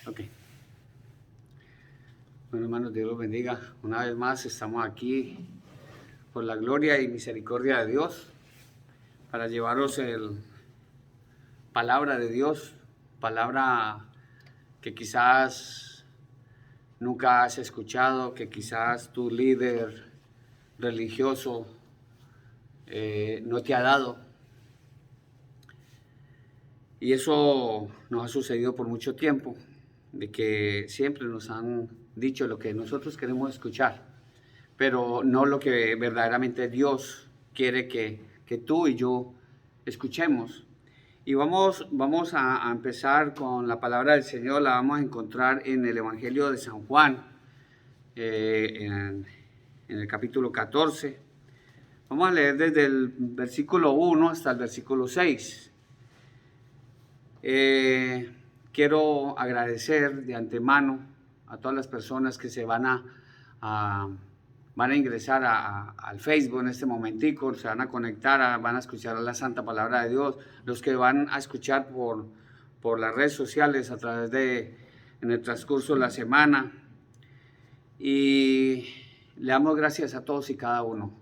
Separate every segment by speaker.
Speaker 1: Ok. Bueno, hermanos, Dios los bendiga. Una vez más estamos aquí por la gloria y misericordia de Dios para llevaros el palabra de Dios, palabra que quizás nunca has escuchado, que quizás tu líder religioso no te ha dado. Y eso nos ha sucedido por mucho tiempo, de que siempre nos han dicho lo que nosotros queremos escuchar, pero no lo que verdaderamente Dios quiere que tú y yo escuchemos. Y vamos a empezar con la palabra del Señor. La vamos a encontrar en el Evangelio de San Juan, en el capítulo 14. Vamos a leer desde el versículo 1 hasta el versículo 6. Quiero agradecer de antemano a todas las personas que se van a ingresar al Facebook en este momentico, se van a conectar, van a escuchar la santa palabra de Dios, los que van a escuchar por las redes sociales en el transcurso de la semana. Y le damos gracias a todos y cada uno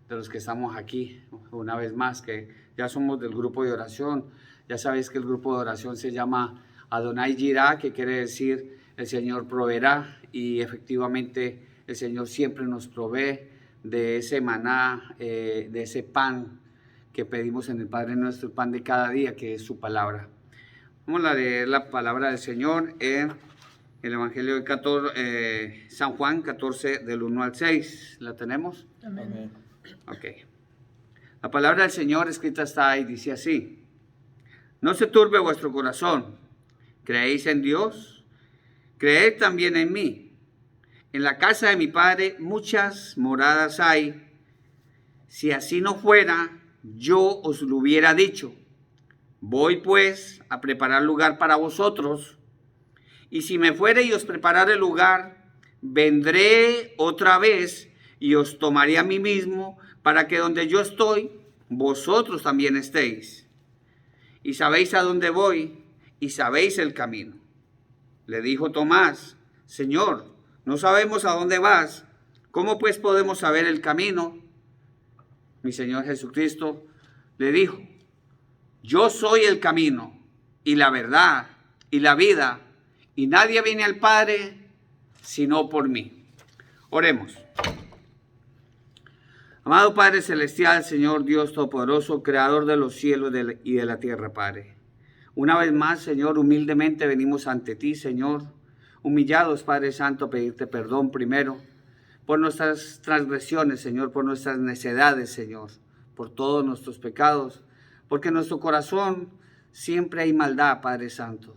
Speaker 1: de los que estamos aquí, una vez más, que ya somos del grupo de oración. Ya sabéis que el grupo de oración se llama Adonai Jirá, que quiere decir el Señor proveerá, y efectivamente el Señor siempre nos provee de ese maná, de ese pan que pedimos en el Padre Nuestro, el pan de cada día, que es su palabra. Vamos a leer la palabra del Señor en el Evangelio de San Juan 14, del 1 al 6. ¿La tenemos?
Speaker 2: Amén.
Speaker 1: Ok. La palabra del Señor escrita está ahí, dice así: no se turbe vuestro corazón. ¿Creéis en Dios? Creed también en mí. En la casa de mi Padre muchas moradas hay. Si así no fuera, yo os lo hubiera dicho. Voy pues a preparar lugar para vosotros. Y si me fuere y os preparare el lugar, vendré otra vez y os tomaré a mí mismo, para que donde yo estoy, vosotros también estéis. Y sabéis a dónde voy, y sabéis el camino. Le dijo Tomás: Señor, no sabemos a dónde vas, ¿cómo pues podemos saber el camino? Mi Señor Jesucristo le dijo: yo soy el camino, y la verdad, y la vida, y nadie viene al Padre sino por mí. Oremos. Amado Padre Celestial, Señor Dios Todopoderoso, Creador de los cielos y de la tierra, Padre. Una vez más, Señor, humildemente venimos ante ti, Señor, humillados, Padre Santo, a pedirte perdón primero por nuestras transgresiones, Señor, por nuestras necedades, Señor, por todos nuestros pecados, porque en nuestro corazón siempre hay maldad, Padre Santo.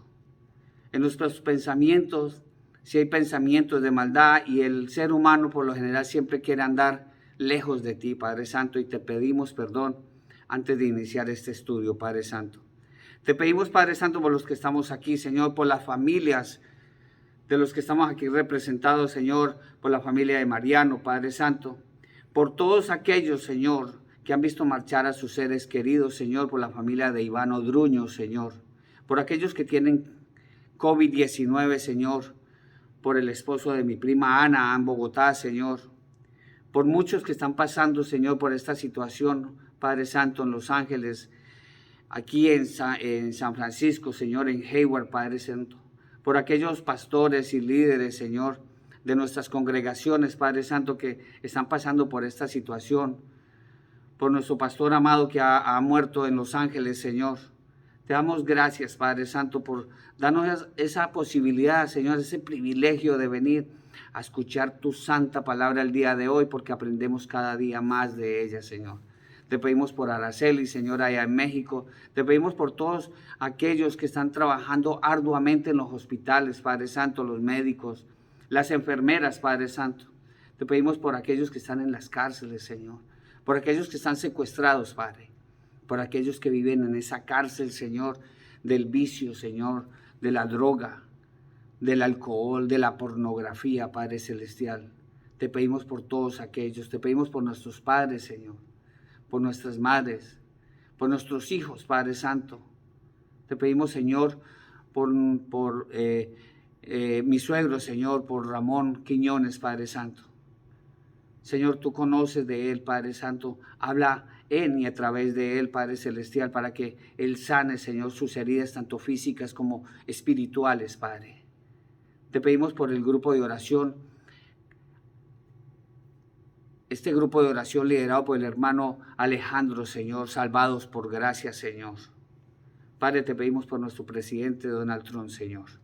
Speaker 1: En nuestros pensamientos, si hay pensamientos de maldad, y el ser humano por lo general siempre quiere andar lejos de ti, Padre Santo, y te pedimos perdón antes de iniciar este estudio, Padre Santo. Te pedimos, Padre Santo, por los que estamos aquí, Señor, por las familias de los que estamos aquí representados, Señor, por la familia de Mariano, Padre Santo, por todos aquellos, Señor, que han visto marchar a sus seres queridos, Señor, por la familia de Iván Odruño, Señor, por aquellos que tienen COVID-19, Señor, por el esposo de mi prima Ana en Bogotá, Señor, por muchos que están pasando, Señor, por esta situación, Padre Santo, en Los Ángeles, aquí en San Francisco, Señor, en Hayward, Padre Santo, por aquellos pastores y líderes, Señor, de nuestras congregaciones, Padre Santo, que están pasando por esta situación, por nuestro pastor amado que ha muerto en Los Ángeles, Señor. Te damos gracias, Padre Santo, por darnos esa posibilidad, Señor, ese privilegio de venir a escuchar tu santa palabra el día de hoy, porque aprendemos cada día más de ella, Señor. Te pedimos por Araceli, Señor, allá en México. Te pedimos por todos aquellos que están trabajando arduamente en los hospitales, Padre Santo, los médicos, las enfermeras, Padre Santo. Te pedimos por aquellos que están en las cárceles, Señor, por aquellos que están secuestrados, Padre, por aquellos que viven en esa cárcel, Señor, del vicio, Señor, de la droga, del alcohol, de la pornografía, Padre Celestial. Te pedimos por todos aquellos, te pedimos por nuestros padres, Señor, por nuestras madres, por nuestros hijos, Padre Santo. Te pedimos, Señor, por mi suegro, Señor, por Ramón Quiñones, Padre Santo. Señor, tú conoces de él, Padre Santo. Habla en y a través de él, Padre Celestial, para que él sane, Señor, sus heridas, tanto físicas como espirituales, Padre. Te pedimos por el grupo de oración, este grupo de oración liderado por el hermano Alejandro, Señor, salvados por gracia, Señor. Padre, te pedimos por nuestro presidente Donald Trump, Señor.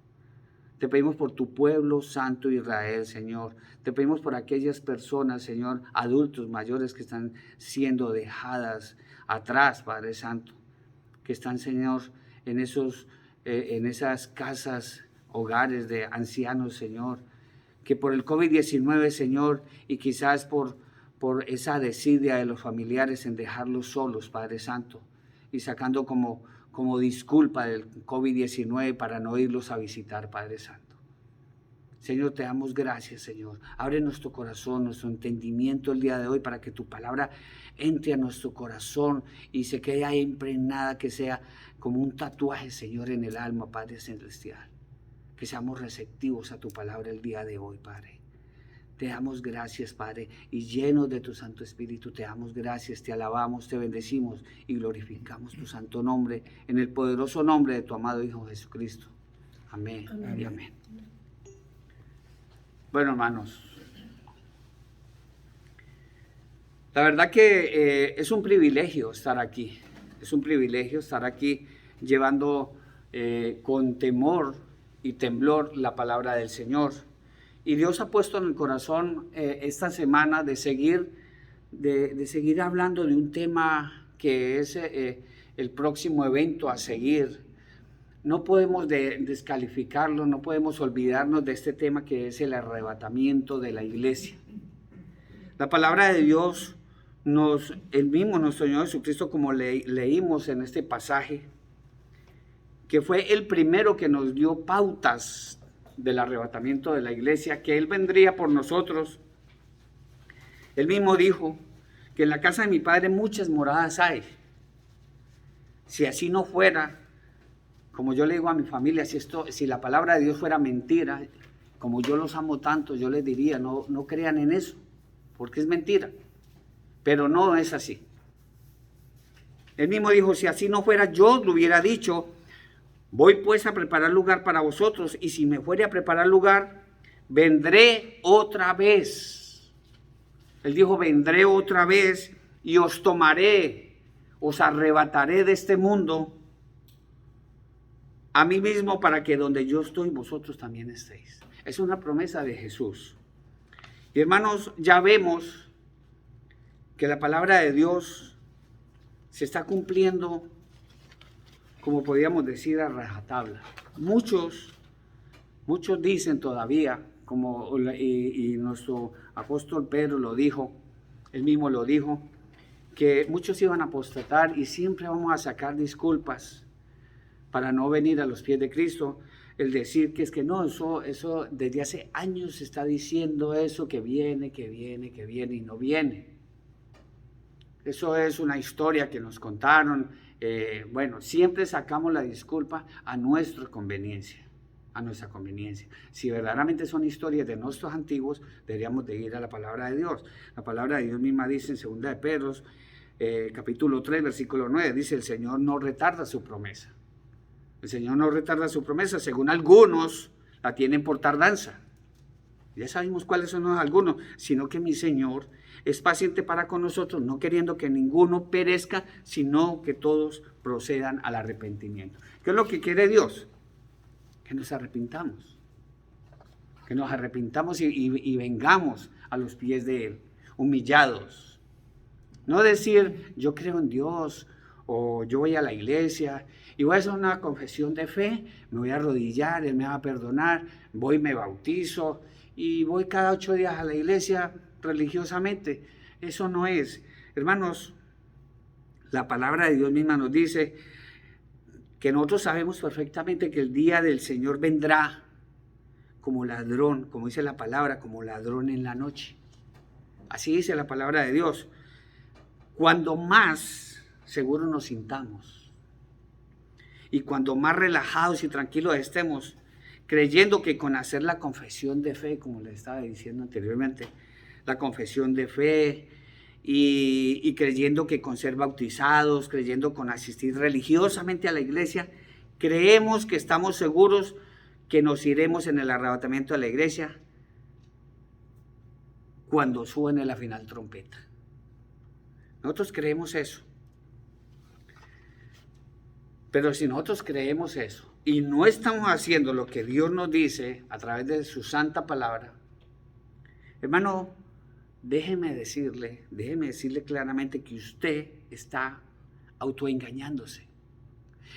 Speaker 1: Te pedimos por tu pueblo santo Israel, Señor. Te pedimos por aquellas personas, Señor, adultos mayores que están siendo dejadas atrás, Padre Santo. Que están, Señor, en esas casas, hogares de ancianos, Señor. Que por el COVID-19, Señor, y quizás por esa desidia de los familiares en dejarlos solos, Padre Santo. Y sacando como disculpa del COVID-19 para no irlos a visitar, Padre Santo. Señor, te damos gracias, Señor. Abre nuestro corazón, nuestro entendimiento el día de hoy para que tu palabra entre a nuestro corazón y se quede ahí impregnada, que sea como un tatuaje, Señor, en el alma, Padre Celestial. Que seamos receptivos a tu palabra el día de hoy, Padre. Te damos gracias, Padre, y llenos de tu Santo Espíritu, te damos gracias, te alabamos, te bendecimos y glorificamos tu santo nombre, en el poderoso nombre de tu amado Hijo Jesucristo. Amén, amén. Y amén. Bueno, hermanos, la verdad que es un privilegio estar aquí, es un privilegio estar aquí llevando con temor y temblor la palabra del Señor. Y Dios ha puesto en el corazón esta semana de seguir hablando de un tema que es el próximo evento a seguir. No podemos descalificarlo, no podemos olvidarnos de este tema que es el arrebatamiento de la iglesia. La palabra de Dios, el mismo nuestro Señor Jesucristo, como leímos en este pasaje, que fue el primero que nos dio pautas del arrebatamiento de la iglesia, que Él vendría por nosotros. Él mismo dijo que en la casa de mi Padre muchas moradas hay. Si así no fuera, como yo le digo a mi familia, si la palabra de Dios fuera mentira, como yo los amo tanto, yo les diría, no crean en eso, porque es mentira. Pero no es así. Él mismo dijo, si así no fuera, yo lo hubiera dicho. Voy pues a preparar lugar para vosotros, y si me fuere a preparar lugar, vendré otra vez. Él dijo, vendré otra vez y os tomaré, os arrebataré de este mundo a mí mismo, para que donde yo estoy, vosotros también estéis. Es una promesa de Jesús. Y hermanos, ya vemos que la palabra de Dios se está cumpliendo, como podríamos decir, a rajatabla. Muchos dicen todavía, y nuestro apóstol Pedro lo dijo, él mismo lo dijo, que muchos iban a apostatar y siempre vamos a sacar disculpas para no venir a los pies de Cristo. El decir que es que no, eso desde hace años se está diciendo eso, que viene y no viene. Eso es una historia que nos contaron. Siempre sacamos la disculpa a nuestra conveniencia. Si verdaderamente son historias de nuestros antiguos, deberíamos de ir a la palabra de Dios. La palabra de Dios misma dice en 2 de Pedro, capítulo 3, versículo 9, dice: el Señor no retarda su promesa. El Señor no retarda su promesa, según algunos la tienen por tardanza. Ya sabemos cuáles son los algunos, sino que mi Señor es paciente para con nosotros, no queriendo que ninguno perezca, sino que todos procedan al arrepentimiento. ¿Qué es lo que quiere Dios? Que nos arrepintamos. Que nos arrepintamos y vengamos a los pies de Él, humillados. No decir, yo creo en Dios, o yo voy a la iglesia y voy a hacer una confesión de fe, me voy a arrodillar, Él me va a perdonar, voy y me bautizo y voy cada 8 días a la iglesia religiosamente. Eso no es. Hermanos, la palabra de Dios misma nos dice que nosotros sabemos perfectamente que el día del Señor vendrá como ladrón, como dice la palabra, como ladrón en la noche. Así dice la palabra de Dios. Cuando más seguros nos sintamos y cuando más relajados y tranquilos estemos, creyendo que con hacer la confesión de fe, como les estaba diciendo anteriormente, la confesión de fe y creyendo que con ser bautizados, creyendo con asistir religiosamente a la iglesia, creemos que estamos seguros que nos iremos en el arrebatamiento de la iglesia cuando suene la final trompeta. Nosotros creemos eso. Pero si nosotros creemos eso y no estamos haciendo lo que Dios nos dice a través de su santa palabra, hermano, déjeme decirle claramente que usted está autoengañándose.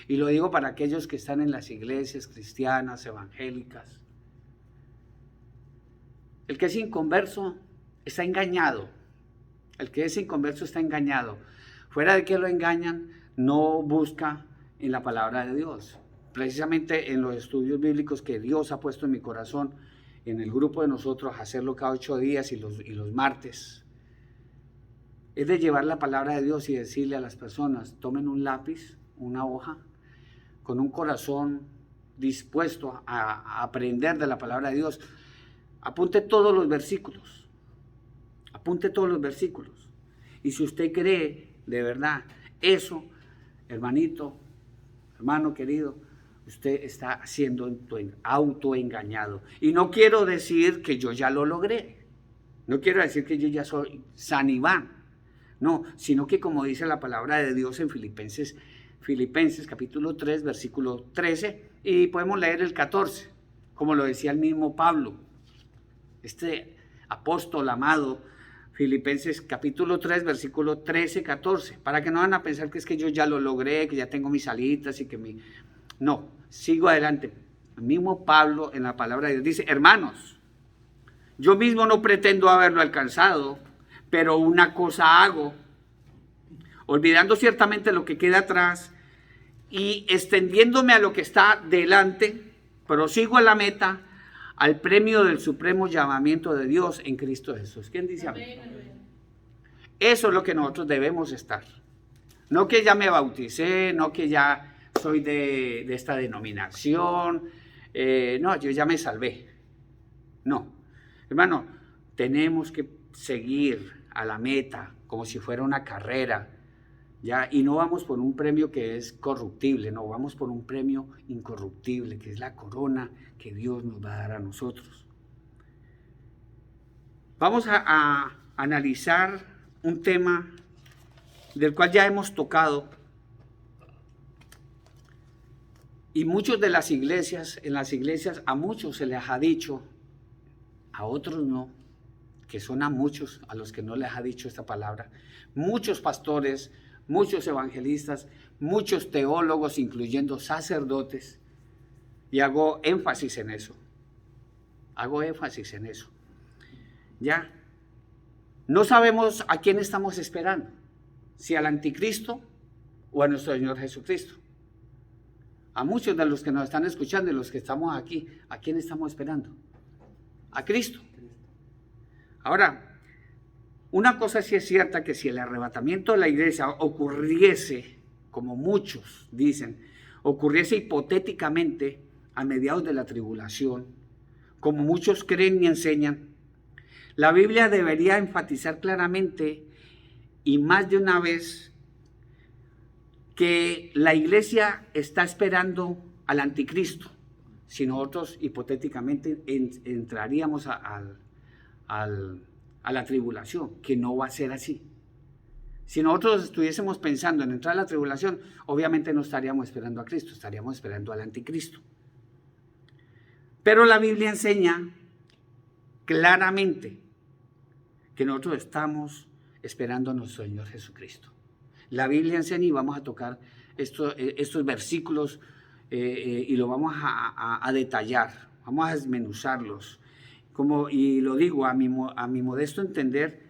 Speaker 1: Y lo digo para aquellos que están en las iglesias cristianas, evangélicas. El que es inconverso está engañado. El que es inconverso está engañado. Fuera de que lo engañan, no busca en la palabra de Dios. Precisamente en los estudios bíblicos que Dios ha puesto en mi corazón, en el grupo de nosotros, hacerlo cada 8 días y los martes, es de llevar la palabra de Dios y decirle a las personas: tomen un lápiz, una hoja, con un corazón dispuesto a aprender de la palabra de Dios. Apunte todos los versículos. Apunte todos los versículos. Y si usted cree de verdad eso, hermanito, hermano querido, usted está siendo autoengañado. Y no quiero decir que yo ya lo logré. No quiero decir que yo ya soy San Iván. No, sino que como dice la palabra de Dios en Filipenses capítulo 3, versículo 13, y podemos leer el 14, como lo decía el mismo Pablo, este apóstol amado. Filipenses capítulo 3, versículo 13, 14, para que no van a pensar que es que yo ya lo logré, que ya tengo mis alitas y que No, sigo adelante. El mismo Pablo en la palabra de Dios dice: hermanos, yo mismo no pretendo haberlo alcanzado, pero una cosa hago, olvidando ciertamente lo que queda atrás y extendiéndome a lo que está delante, prosigo a la meta, al premio del supremo llamamiento de Dios en Cristo Jesús. ¿Quién dice amén? Eso es lo que nosotros debemos estar. No que ya me bauticé, no que ya soy de esta denominación, no, yo ya me salvé. No, hermano, tenemos que seguir a la meta como si fuera una carrera, ¿ya? Y no vamos por un premio que es corruptible, no, vamos por un premio incorruptible, que es la corona que Dios nos va a dar a nosotros. Vamos a analizar un tema del cual ya hemos tocado, y muchos de las iglesias, en las iglesias a muchos se les ha dicho, a otros no, que son a muchos a los que no les ha dicho esta palabra. Muchos pastores, muchos evangelistas, muchos teólogos, incluyendo sacerdotes, y hago énfasis en eso. Ya, no sabemos a quién estamos esperando, si al anticristo o a nuestro Señor Jesucristo. A muchos de los que nos están escuchando y los que estamos aquí, ¿a quién estamos esperando? A Cristo. Ahora, una cosa sí es cierta, que si el arrebatamiento de la iglesia ocurriese, como muchos dicen, ocurriese hipotéticamente a mediados de la tribulación, como muchos creen y enseñan, la Biblia debería enfatizar claramente y más de una vez que la iglesia está esperando al anticristo. Si nosotros hipotéticamente entraríamos a la tribulación, que no va a ser así. Si nosotros estuviésemos pensando en entrar a la tribulación, obviamente no estaríamos esperando a Cristo, estaríamos esperando al anticristo. Pero la Biblia enseña claramente que nosotros estamos esperando a nuestro Señor Jesucristo. La Biblia enseña, y vamos a tocar estos versículos y lo vamos a detallar, vamos a desmenuzarlos. Y lo digo a mi modesto entender,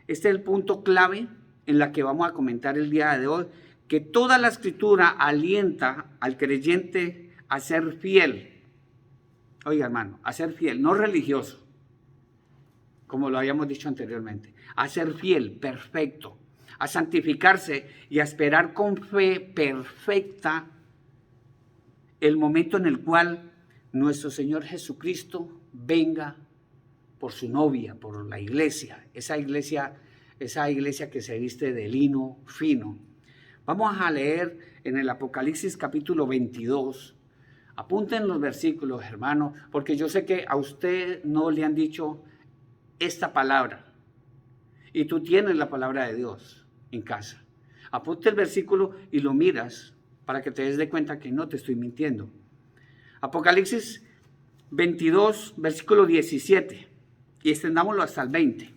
Speaker 1: este es el punto clave en la que vamos a comentar el día de hoy, que toda la Escritura alienta al creyente a ser fiel. Oiga, hermano, a ser fiel, no religioso, como lo habíamos dicho anteriormente, a ser fiel, perfecto, a santificarse y a esperar con fe perfecta el momento en el cual nuestro Señor Jesucristo venga por su novia, por la iglesia, esa iglesia que se viste de lino fino. Vamos a leer en el Apocalipsis capítulo 22. Apunten los versículos, hermano, porque yo sé que a usted no le han dicho esta palabra y tú tienes la palabra de Dios en casa. Apunte el versículo y lo miras para que te des de cuenta que no te estoy mintiendo. Apocalipsis 22, versículo 17, y extendámoslo hasta el 20.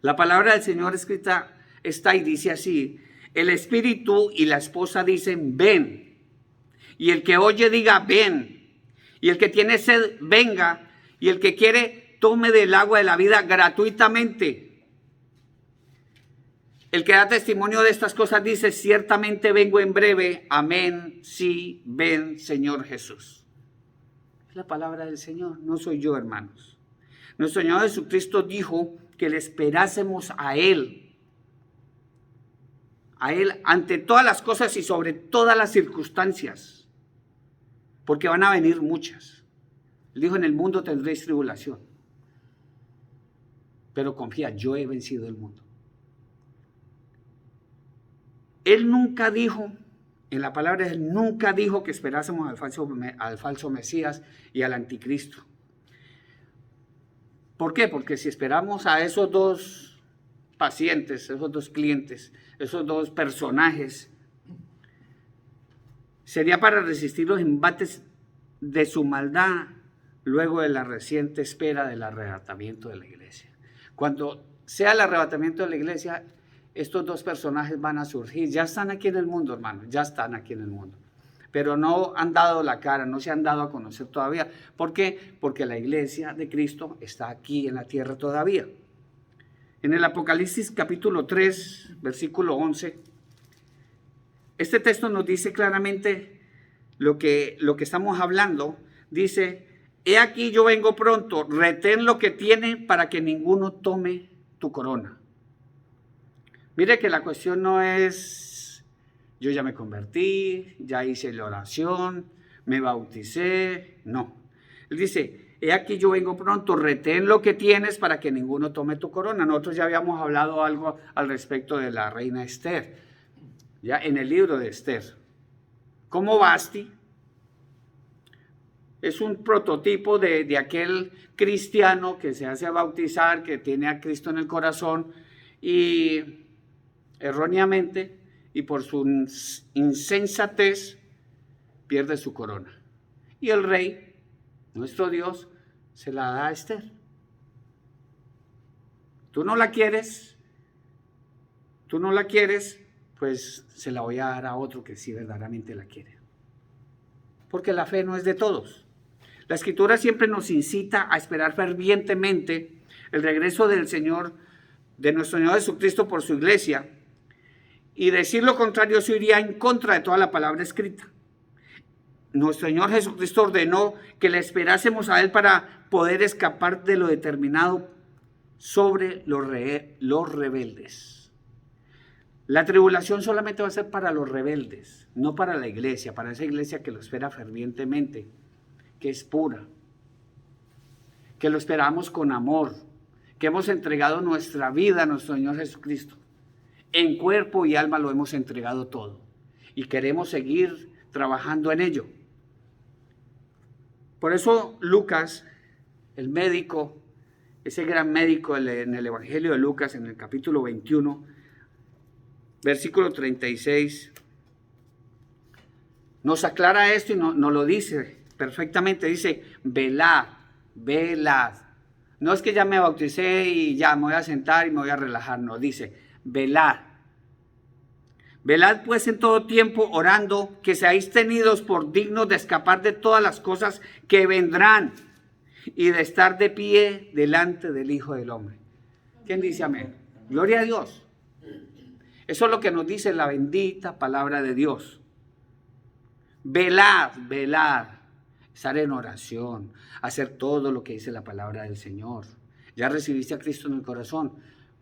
Speaker 1: La palabra del Señor escrita está y dice así: el espíritu y la esposa dicen, ven. Y el que oye diga, ven. Y el que tiene sed, venga. Y el que quiere, tome del agua de la vida gratuitamente. El que da testimonio de estas cosas dice, ciertamente vengo en breve. Amén. Sí, ven, Señor Jesús. Es la palabra del Señor, no soy yo, hermanos. Nuestro Señor Jesucristo dijo que le esperásemos a Él ante todas las cosas y sobre todas las circunstancias, porque van a venir muchas. Él dijo, en el mundo tendréis tribulación, pero confía, yo he vencido el mundo. Él nunca dijo, en la palabra de Él, nunca dijo que esperásemos al falso Mesías y al anticristo. ¿Por qué? Porque si esperamos a esos dos pacientes, esos dos clientes, esos dos personajes, sería para resistir los embates de su maldad luego de la reciente espera del arrebatamiento de la iglesia. Cuando sea el arrebatamiento de la iglesia, estos dos personajes van a surgir. Ya están aquí en el mundo, hermano, ya están aquí en el mundo. Pero no han dado la cara, no se han dado a conocer todavía. ¿Por qué? Porque la iglesia de Cristo está aquí en la tierra todavía. En el Apocalipsis capítulo 3, versículo 11, este texto nos dice claramente lo que estamos hablando. Dice, he aquí yo vengo pronto, retén lo que tiene para que ninguno tome tu corona. Mire que la cuestión no es, yo ya me convertí, ya hice la oración, me bauticé, no. Él dice, he aquí yo vengo pronto, retén lo que tienes para que ninguno tome tu corona. Nosotros ya habíamos hablado algo al respecto de la reina Esther, ya en el libro de Esther. Como Vasti es un prototipo de aquel cristiano que se hace bautizar, que tiene a Cristo en el corazón y erróneamente y por su insensatez pierde su corona. Y el rey, nuestro Dios, se la da a Esther. Tú no la quieres, pues se la voy a dar a otro que sí verdaderamente la quiere. Porque la fe no es de todos. La Escritura siempre nos incita a esperar fervientemente el regreso del Señor, de nuestro Señor Jesucristo por su iglesia, y decir lo contrario eso iría en contra de toda la palabra escrita. Nuestro Señor Jesucristo ordenó que le esperásemos a Él para poder escapar de lo determinado sobre los rebeldes. La tribulación solamente va a ser para los rebeldes, no para la iglesia, para esa iglesia que lo espera fervientemente, que es pura, que lo esperamos con amor, que hemos entregado nuestra vida a nuestro Señor Jesucristo. En cuerpo y alma lo hemos entregado todo y queremos seguir trabajando en ello. Por eso Lucas, el médico, ese gran médico en el Evangelio de Lucas, en el capítulo 21, versículo 36, nos aclara esto y nos lo dice perfectamente. Dice, velad, velad. No es que ya me bauticé y ya me voy a sentar y me voy a relajar, no, dice, velad. Velad pues en todo tiempo orando, que seáis tenidos por dignos de escapar de todas las cosas que vendrán y de estar de pie delante del Hijo del Hombre. ¿Quién dice amén? Gloria a Dios. Eso es lo que nos dice la bendita palabra de Dios. Velad, velad. Estar en oración, hacer todo lo que dice la palabra del Señor. Ya recibiste a Cristo en el corazón,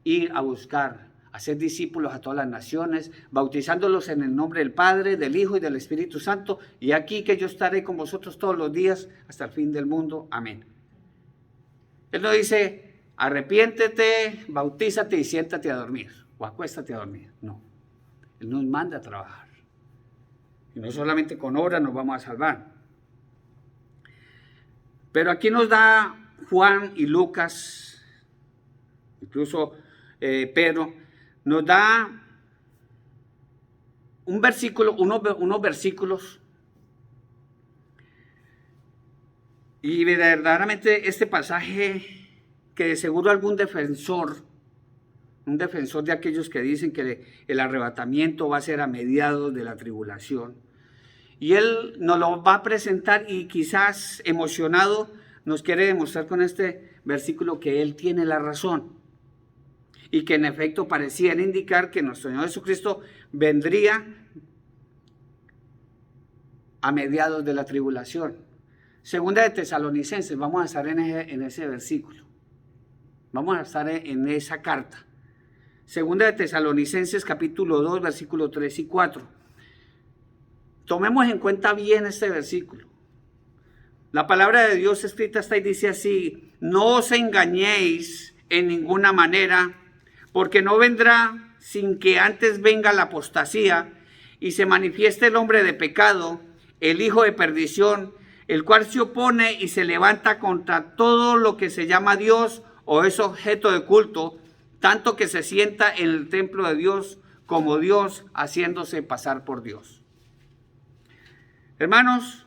Speaker 1: ir a buscar hacer discípulos a todas las naciones, bautizándolos en el nombre del Padre, del Hijo y del Espíritu Santo, y aquí que yo estaré con vosotros todos los días hasta el fin del mundo. Amén. Él no dice, arrepiéntete, bautízate y siéntate a dormir, o acuéstate a dormir. No, Él nos manda a trabajar. Y no solamente con obras nos vamos a salvar. Pero aquí nos da Juan y Lucas, incluso Pedro, nos da un versículo, unos versículos, y verdaderamente este pasaje que de seguro algún defensor, un defensor de aquellos que dicen que el arrebatamiento va a ser a mediados de la tribulación, y él nos lo va a presentar y quizás emocionado nos quiere demostrar con este versículo que él tiene la razón y que en efecto parecía indicar que nuestro Señor Jesucristo vendría a mediados de la tribulación. Segunda de Tesalonicenses, vamos a estar en ese versículo, vamos a estar en esa carta. Segunda de Tesalonicenses capítulo 2, versículo 3 y 4. Tomemos en cuenta bien este versículo. La palabra de Dios escrita está y dice así: no os engañéis en ninguna manera, porque no vendrá sin que antes venga la apostasía y se manifieste el hombre de pecado, el hijo de perdición, el cual se opone y se levanta contra todo lo que se llama Dios o es objeto de culto, tanto que se sienta en el templo de Dios como Dios, haciéndose pasar por Dios. Hermanos,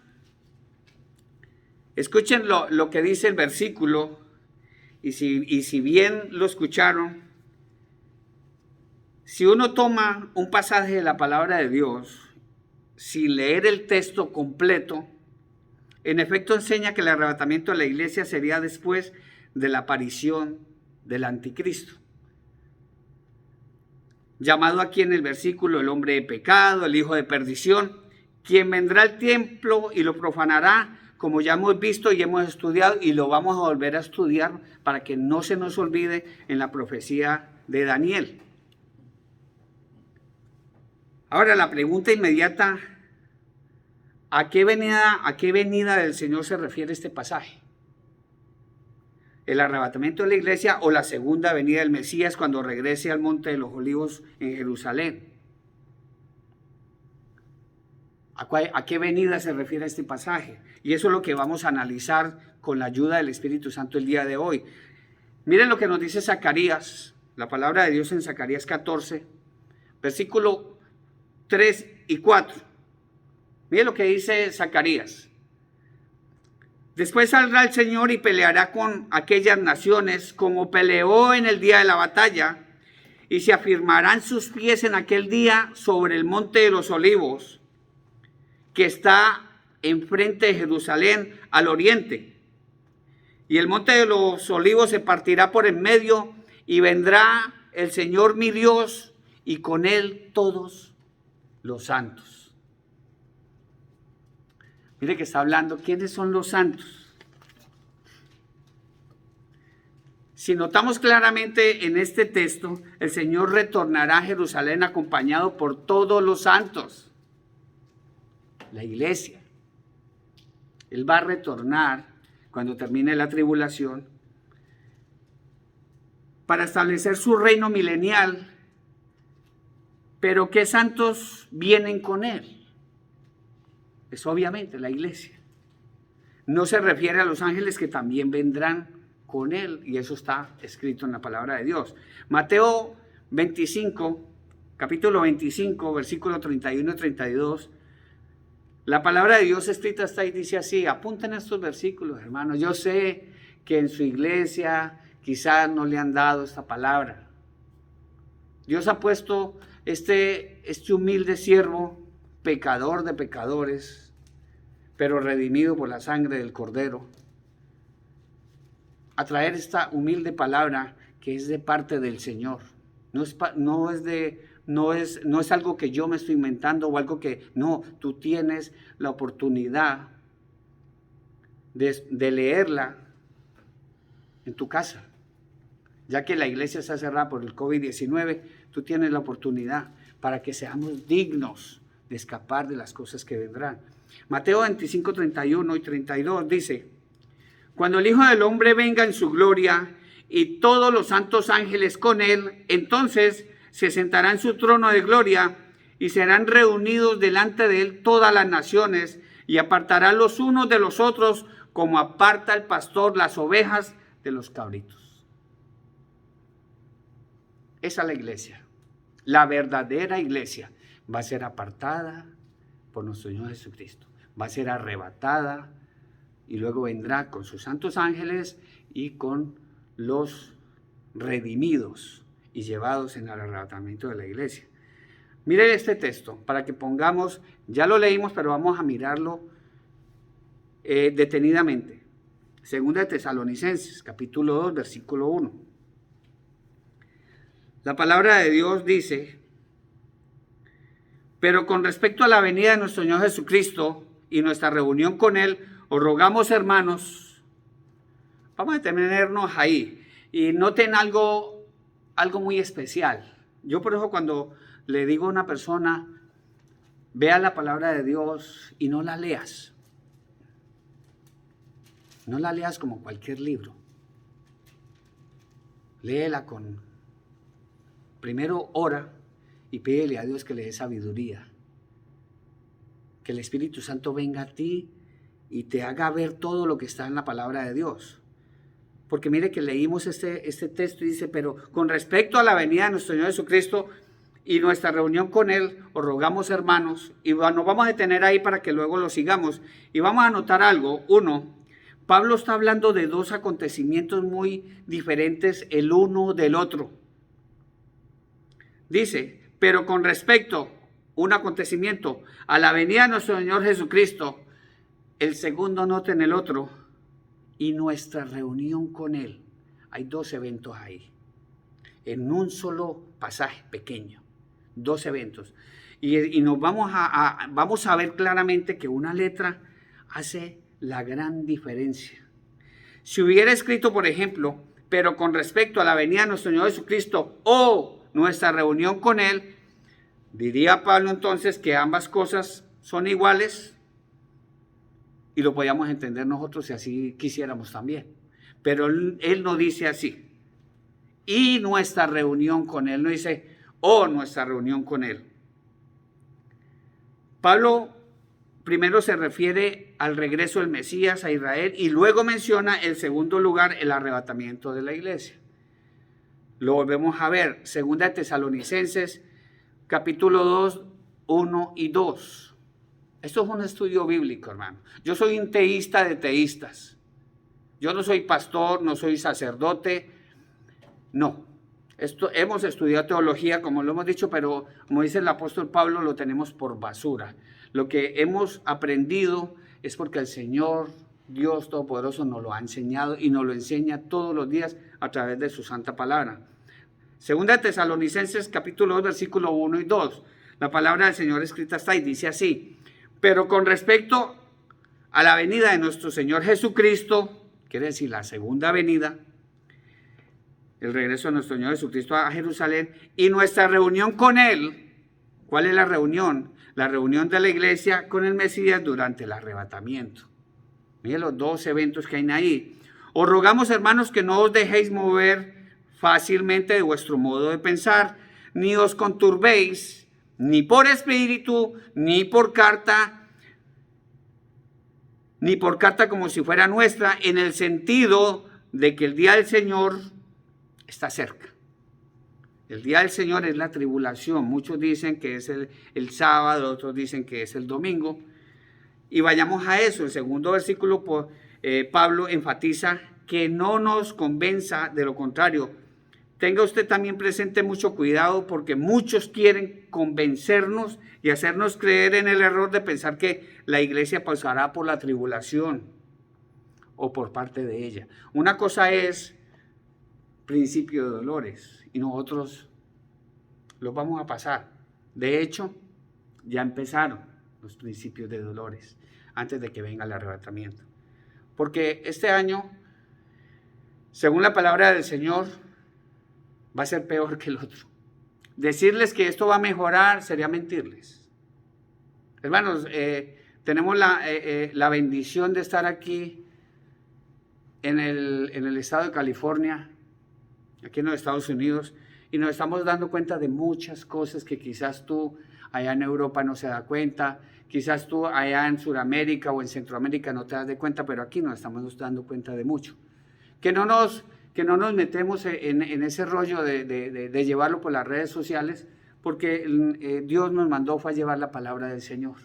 Speaker 1: escuchen lo que dice el versículo, y si bien lo escucharon, si uno toma un pasaje de la palabra de Dios sin leer el texto completo, en efecto enseña que el arrebatamiento de la iglesia sería después de la aparición del anticristo, llamado aquí en el versículo el hombre de pecado, el hijo de perdición, quien vendrá al templo y lo profanará, como ya hemos visto y hemos estudiado, y lo vamos a volver a estudiar para que no se nos olvide en la profecía de Daniel. Ahora la pregunta inmediata: ¿a qué venida del Señor se refiere este pasaje? ¿El arrebatamiento de la iglesia o la segunda venida del Mesías cuando regrese al Monte de los Olivos en Jerusalén? ¿A qué venida se refiere este pasaje? Y eso es lo que vamos a analizar con la ayuda del Espíritu Santo el día de hoy. Miren lo que nos dice Zacarías, la palabra de Dios en Zacarías 14, versículo 3 y 4. Miren lo que dice Zacarías. Después saldrá el Señor y peleará con aquellas naciones como peleó en el día de la batalla, y se afirmarán sus pies en aquel día sobre el Monte de los Olivos, que está enfrente de Jerusalén al oriente. Y el Monte de los Olivos se partirá por en medio, y vendrá el Señor mi Dios, y con él todos los santos. Mire que está hablando, ¿quiénes son los santos? Si notamos claramente en este texto, el Señor retornará a Jerusalén acompañado por todos los santos. La iglesia. Él va a retornar cuando termine la tribulación para establecer su reino milenial. Pero ¿qué santos vienen con él? Es obviamente la iglesia. No se refiere a los ángeles que también vendrán con él, y eso está escrito en la palabra de Dios. Mateo 25, capítulo 25, versículo 31 y 32. La palabra de Dios escrita está y dice así. Apunten estos versículos, hermanos. Yo sé que en su iglesia quizás no le han dado esta palabra. Dios ha puesto este humilde siervo, pecador de pecadores, pero redimido por la sangre del Cordero, a traer esta humilde palabra que es de parte del Señor. No es algo que yo me estoy inventando o algo que, no, tú tienes la oportunidad de leerla en tu casa, Ya que la iglesia está cerrada por el COVID-19, tú tienes la oportunidad para que seamos dignos de escapar de las cosas que vendrán. Mateo 25, 31 y 32 dice: cuando el Hijo del Hombre venga en su gloria y todos los santos ángeles con él, entonces se sentará en su trono de gloria y serán reunidos delante de él todas las naciones, y apartará los unos de los otros como aparta el pastor las ovejas de los cabritos. Esa es la iglesia. La verdadera iglesia va a ser apartada por nuestro Señor Jesucristo. Va a ser arrebatada y luego vendrá con sus santos ángeles y con los redimidos y llevados en el arrebatamiento de la iglesia. Mire este texto para que pongamos, ya lo leímos, pero vamos a mirarlo detenidamente. Segunda de Tesalonicenses, capítulo 2, versículo 1. La palabra de Dios dice: pero con respecto a la venida de nuestro Señor Jesucristo y nuestra reunión con Él, os rogamos, hermanos, vamos a detenernos ahí y noten algo muy especial. Yo por eso cuando le digo a una persona, vea la palabra de Dios y no la leas. No la leas como cualquier libro. Léela primero ora y pídele a Dios que le dé sabiduría. Que el Espíritu Santo venga a ti y te haga ver todo lo que está en la palabra de Dios. Porque mire que leímos este texto y dice: pero con respecto a la venida de nuestro Señor Jesucristo y nuestra reunión con Él, os rogamos, hermanos, y nos vamos a detener ahí para que luego lo sigamos. Y vamos a notar algo. Uno, Pablo está hablando de dos acontecimientos muy diferentes el uno del otro. Dice: pero con respecto a un acontecimiento a la venida de nuestro Señor Jesucristo, el segundo nota en el otro, y nuestra reunión con Él. Hay dos eventos ahí, en un solo pasaje pequeño, dos eventos. Y nos vamos a ver claramente que una letra hace la gran diferencia. Si hubiera escrito, por ejemplo, pero con respecto a la venida de nuestro Señor Jesucristo o nuestra reunión con Él, diría Pablo entonces que ambas cosas son iguales y lo podíamos entender nosotros si así quisiéramos también. Pero él no dice así. Y nuestra reunión con Él, no dice nuestra reunión con Él. Pablo primero se refiere al regreso del Mesías a Israel y luego menciona en segundo lugar el arrebatamiento de la iglesia. Lo volvemos a ver, segunda de Tesalonicenses, capítulo 2, 1 y 2. Esto es un estudio bíblico, hermano. Yo soy un teísta de teístas. Yo no soy pastor, no soy sacerdote. No. Hemos estudiado teología, como lo hemos dicho, pero como dice el apóstol Pablo, lo tenemos por basura. Lo que hemos aprendido es porque el Señor, Dios Todopoderoso, nos lo ha enseñado y nos lo enseña todos los días a través de su santa palabra. Segunda de Tesalonicenses, capítulo 2, versículo 1 y 2. La palabra del Señor escrita está y dice así: pero con respecto a la venida de nuestro Señor Jesucristo, quiere decir la segunda venida, el regreso de nuestro Señor Jesucristo a Jerusalén y nuestra reunión con Él. ¿Cuál es la reunión? La reunión de la iglesia con el Mesías durante el arrebatamiento. Miren los dos eventos que hay ahí. Os rogamos, hermanos, que no os dejéis mover fácilmente de vuestro modo de pensar, ni os conturbéis, ni por espíritu, ni por carta como si fuera nuestra, en el sentido de que el día del Señor está cerca. El día del Señor es la tribulación. Muchos dicen que es el sábado, otros dicen que es el domingo. Y vayamos a eso. El segundo versículo, Pablo enfatiza que no nos convenza de lo contrario. Tenga usted también presente mucho cuidado porque muchos quieren convencernos y hacernos creer en el error de pensar que la iglesia pasará por la tribulación o por parte de ella. Una cosa es principio de dolores y nosotros los vamos a pasar. De hecho, ya empezaron los principios de dolores antes de que venga el arrebatamiento. Porque este año, según la palabra del Señor, va a ser peor que el otro. Decirles que esto va a mejorar sería mentirles. Hermanos, tenemos la bendición de estar aquí en el estado de California, aquí en los Estados Unidos, y nos estamos dando cuenta de muchas cosas que quizás tú allá en Europa no se da cuenta, quizás tú allá en Sudamérica o en Centroamérica no te das de cuenta, pero aquí nos estamos dando cuenta de mucho. Que no nos metemos en ese rollo de llevarlo por las redes sociales, porque Dios nos mandó fue a llevar la palabra del Señor.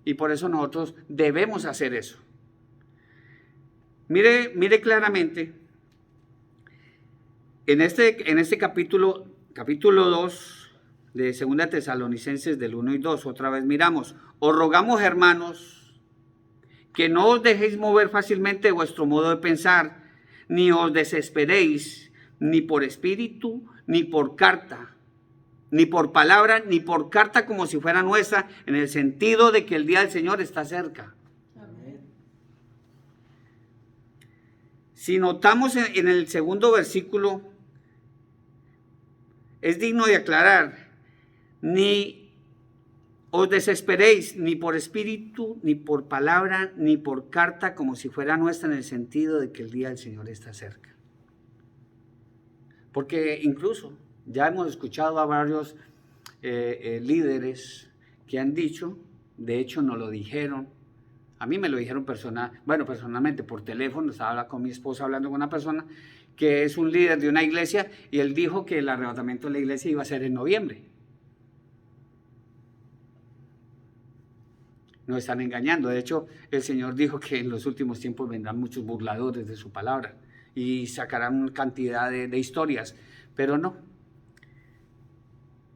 Speaker 1: Y por eso nosotros debemos hacer eso. Mire claramente, en este capítulo 2 de 2 Tesalonicenses del 1 y 2, otra vez miramos: os rogamos, hermanos, que no os dejéis mover fácilmente de vuestro modo de pensar, ni os desesperéis, ni por espíritu, ni por carta, ni por palabra, ni por carta como si fuera nuestra, en el sentido de que el día del Señor está cerca. Amén. Si notamos en el segundo versículo, es digno de aclarar: ni os desesperéis, ni por espíritu, ni por palabra, ni por carta como si fuera nuestra, en el sentido de que el día del Señor está cerca. Porque incluso ya hemos escuchado a varios líderes que han dicho, de hecho nos lo dijeron, a mí me lo dijeron personalmente por teléfono, estaba con mi esposa hablando con una persona que es un líder de una iglesia, y él dijo que el arrebatamiento de la iglesia iba a ser en noviembre. Nos están engañando. De hecho, el Señor dijo que en los últimos tiempos vendrán muchos burladores de su palabra y sacarán cantidad de historias, pero no.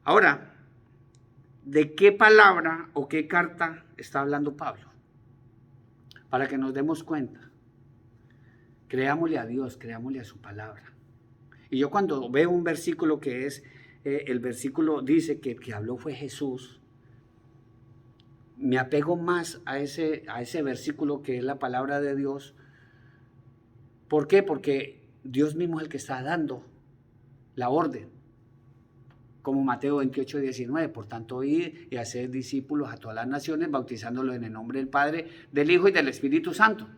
Speaker 1: Ahora, ¿de qué palabra o qué carta está hablando Pablo? Para que nos demos cuenta. Creámosle a Dios, creámosle a su palabra. Y yo cuando veo un versículo que es, el versículo dice que el que habló fue Jesús, me apego más a ese versículo que es la palabra de Dios. ¿Por qué? Porque Dios mismo es el que está dando la orden. Como Mateo 28, 19, por tanto, id y hacer discípulos a todas las naciones, bautizándolos en el nombre del Padre, del Hijo y del Espíritu Santo.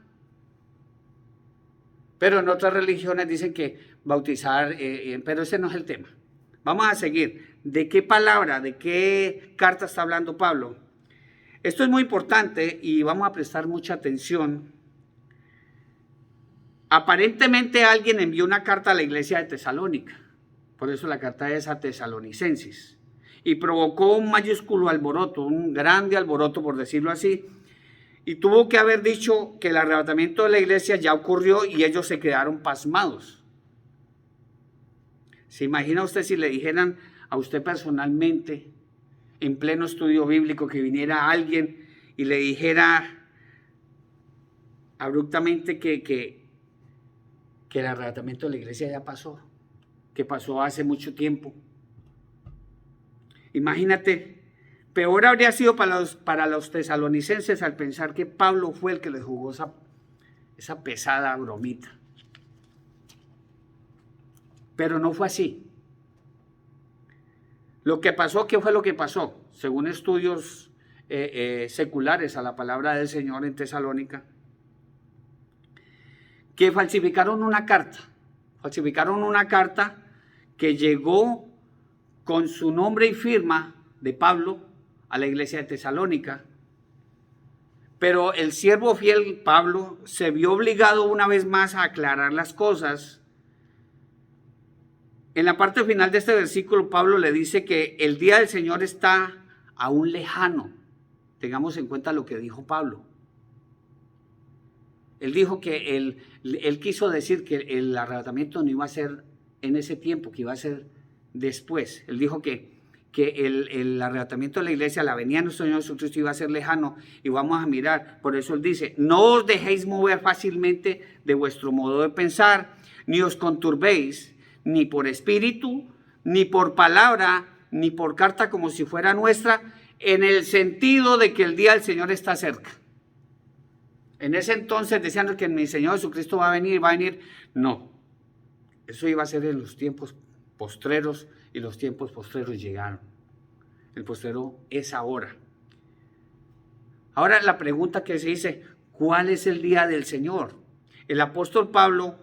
Speaker 1: Pero en otras religiones dicen que bautizar, pero ese no es el tema. Vamos a seguir. ¿De qué palabra, de qué carta está hablando Pablo? Esto es muy importante y vamos a prestar mucha atención. Aparentemente alguien envió una carta a la iglesia de Tesalónica. Por eso la carta es a Tesalonicenses. Y provocó un mayúsculo alboroto, un grande alboroto, por decirlo así. Y tuvo que haber dicho que el arrebatamiento de la iglesia ya ocurrió y ellos se quedaron pasmados. ¿Se imagina usted si le dijeran a usted personalmente, en pleno estudio bíblico, que viniera alguien y le dijera abruptamente que el arrebatamiento de la iglesia ya pasó, que pasó hace mucho tiempo? Imagínate, peor habría sido para los tesalonicenses al pensar que Pablo fue el que les jugó esa pesada bromita. Pero no fue así. Lo que pasó, ¿qué fue lo que pasó? Según estudios seculares a la palabra del Señor en Tesalónica, que falsificaron una carta que llegó con su nombre y firma de Pablo a la iglesia de Tesalónica. Pero el siervo fiel Pablo se vio obligado una vez más a aclarar las cosas. En la parte final de este versículo, Pablo le dice que el día del Señor está aún lejano. Tengamos en cuenta lo que dijo Pablo. Él dijo que él quiso decir que el arrebatamiento no iba a ser en ese tiempo, que iba a ser después. Él dijo que el arrebatamiento de la iglesia, la venida de nuestro Señor Jesucristo, iba a ser lejano, y vamos a mirar. Por eso él dice: no os dejéis mover fácilmente de vuestro modo de pensar, ni os conturbéis, ni por espíritu, ni por palabra, ni por carta como si fuera nuestra, en el sentido de que el día del Señor está cerca. En ese entonces decían que mi Señor Jesucristo va a venir. No. Eso iba a ser en los tiempos postreros y los tiempos postreros llegaron. El postrero es ahora. Ahora la pregunta que se dice, ¿cuál es el día del Señor? El apóstol Pablo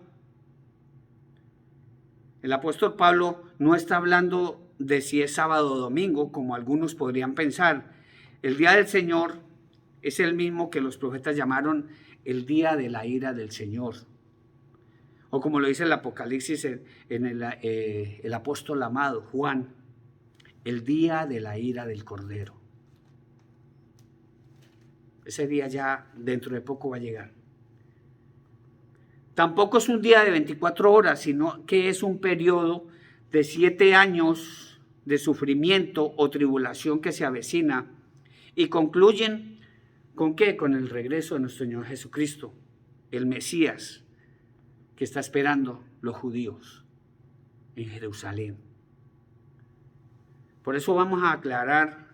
Speaker 1: no está hablando de si es sábado o domingo, como algunos podrían pensar. El día del Señor es el mismo que los profetas llamaron el día de la ira del Señor. O como lo dice el Apocalipsis en el apóstol amado, Juan, el día de la ira del Cordero. Ese día ya dentro de poco va a llegar. Tampoco es un día de 24 horas, sino que es un periodo de 7 años de sufrimiento o tribulación que se avecina y concluyen ¿con qué? Con el regreso de nuestro Señor Jesucristo, el Mesías que está esperando los judíos en Jerusalén. Por eso vamos a aclarar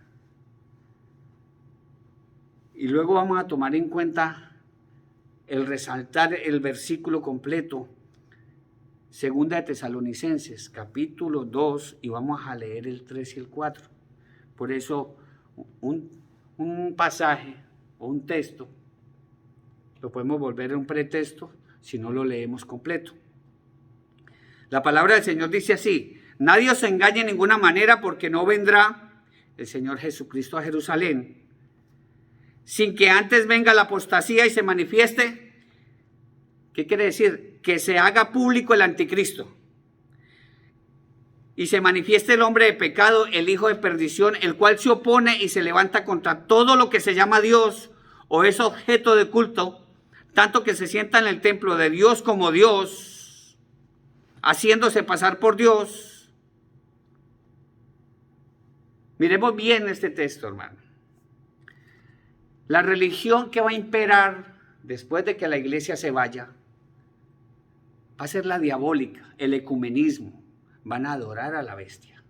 Speaker 1: y luego vamos a tomar en cuenta el resaltar el versículo completo, segunda de Tesalonicenses, capítulo 2, y vamos a leer el 3 y el 4. Por eso un pasaje o un texto lo podemos volver a un pretexto si no lo leemos completo. La palabra del Señor dice así: nadie os engañe en ninguna manera, porque no vendrá el Señor Jesucristo a Jerusalén sin que antes venga la apostasía y se manifieste. ¿Qué quiere decir? Que se haga público el anticristo y se manifieste el hombre de pecado, el hijo de perdición, el cual se opone y se levanta contra todo lo que se llama Dios o es objeto de culto, tanto que se sienta en el templo de Dios como Dios, haciéndose pasar por Dios. Miremos bien este texto, hermano. La religión que va a imperar después de que la iglesia se vaya va a ser la diabólica, el ecumenismo. Van a adorar a la bestia.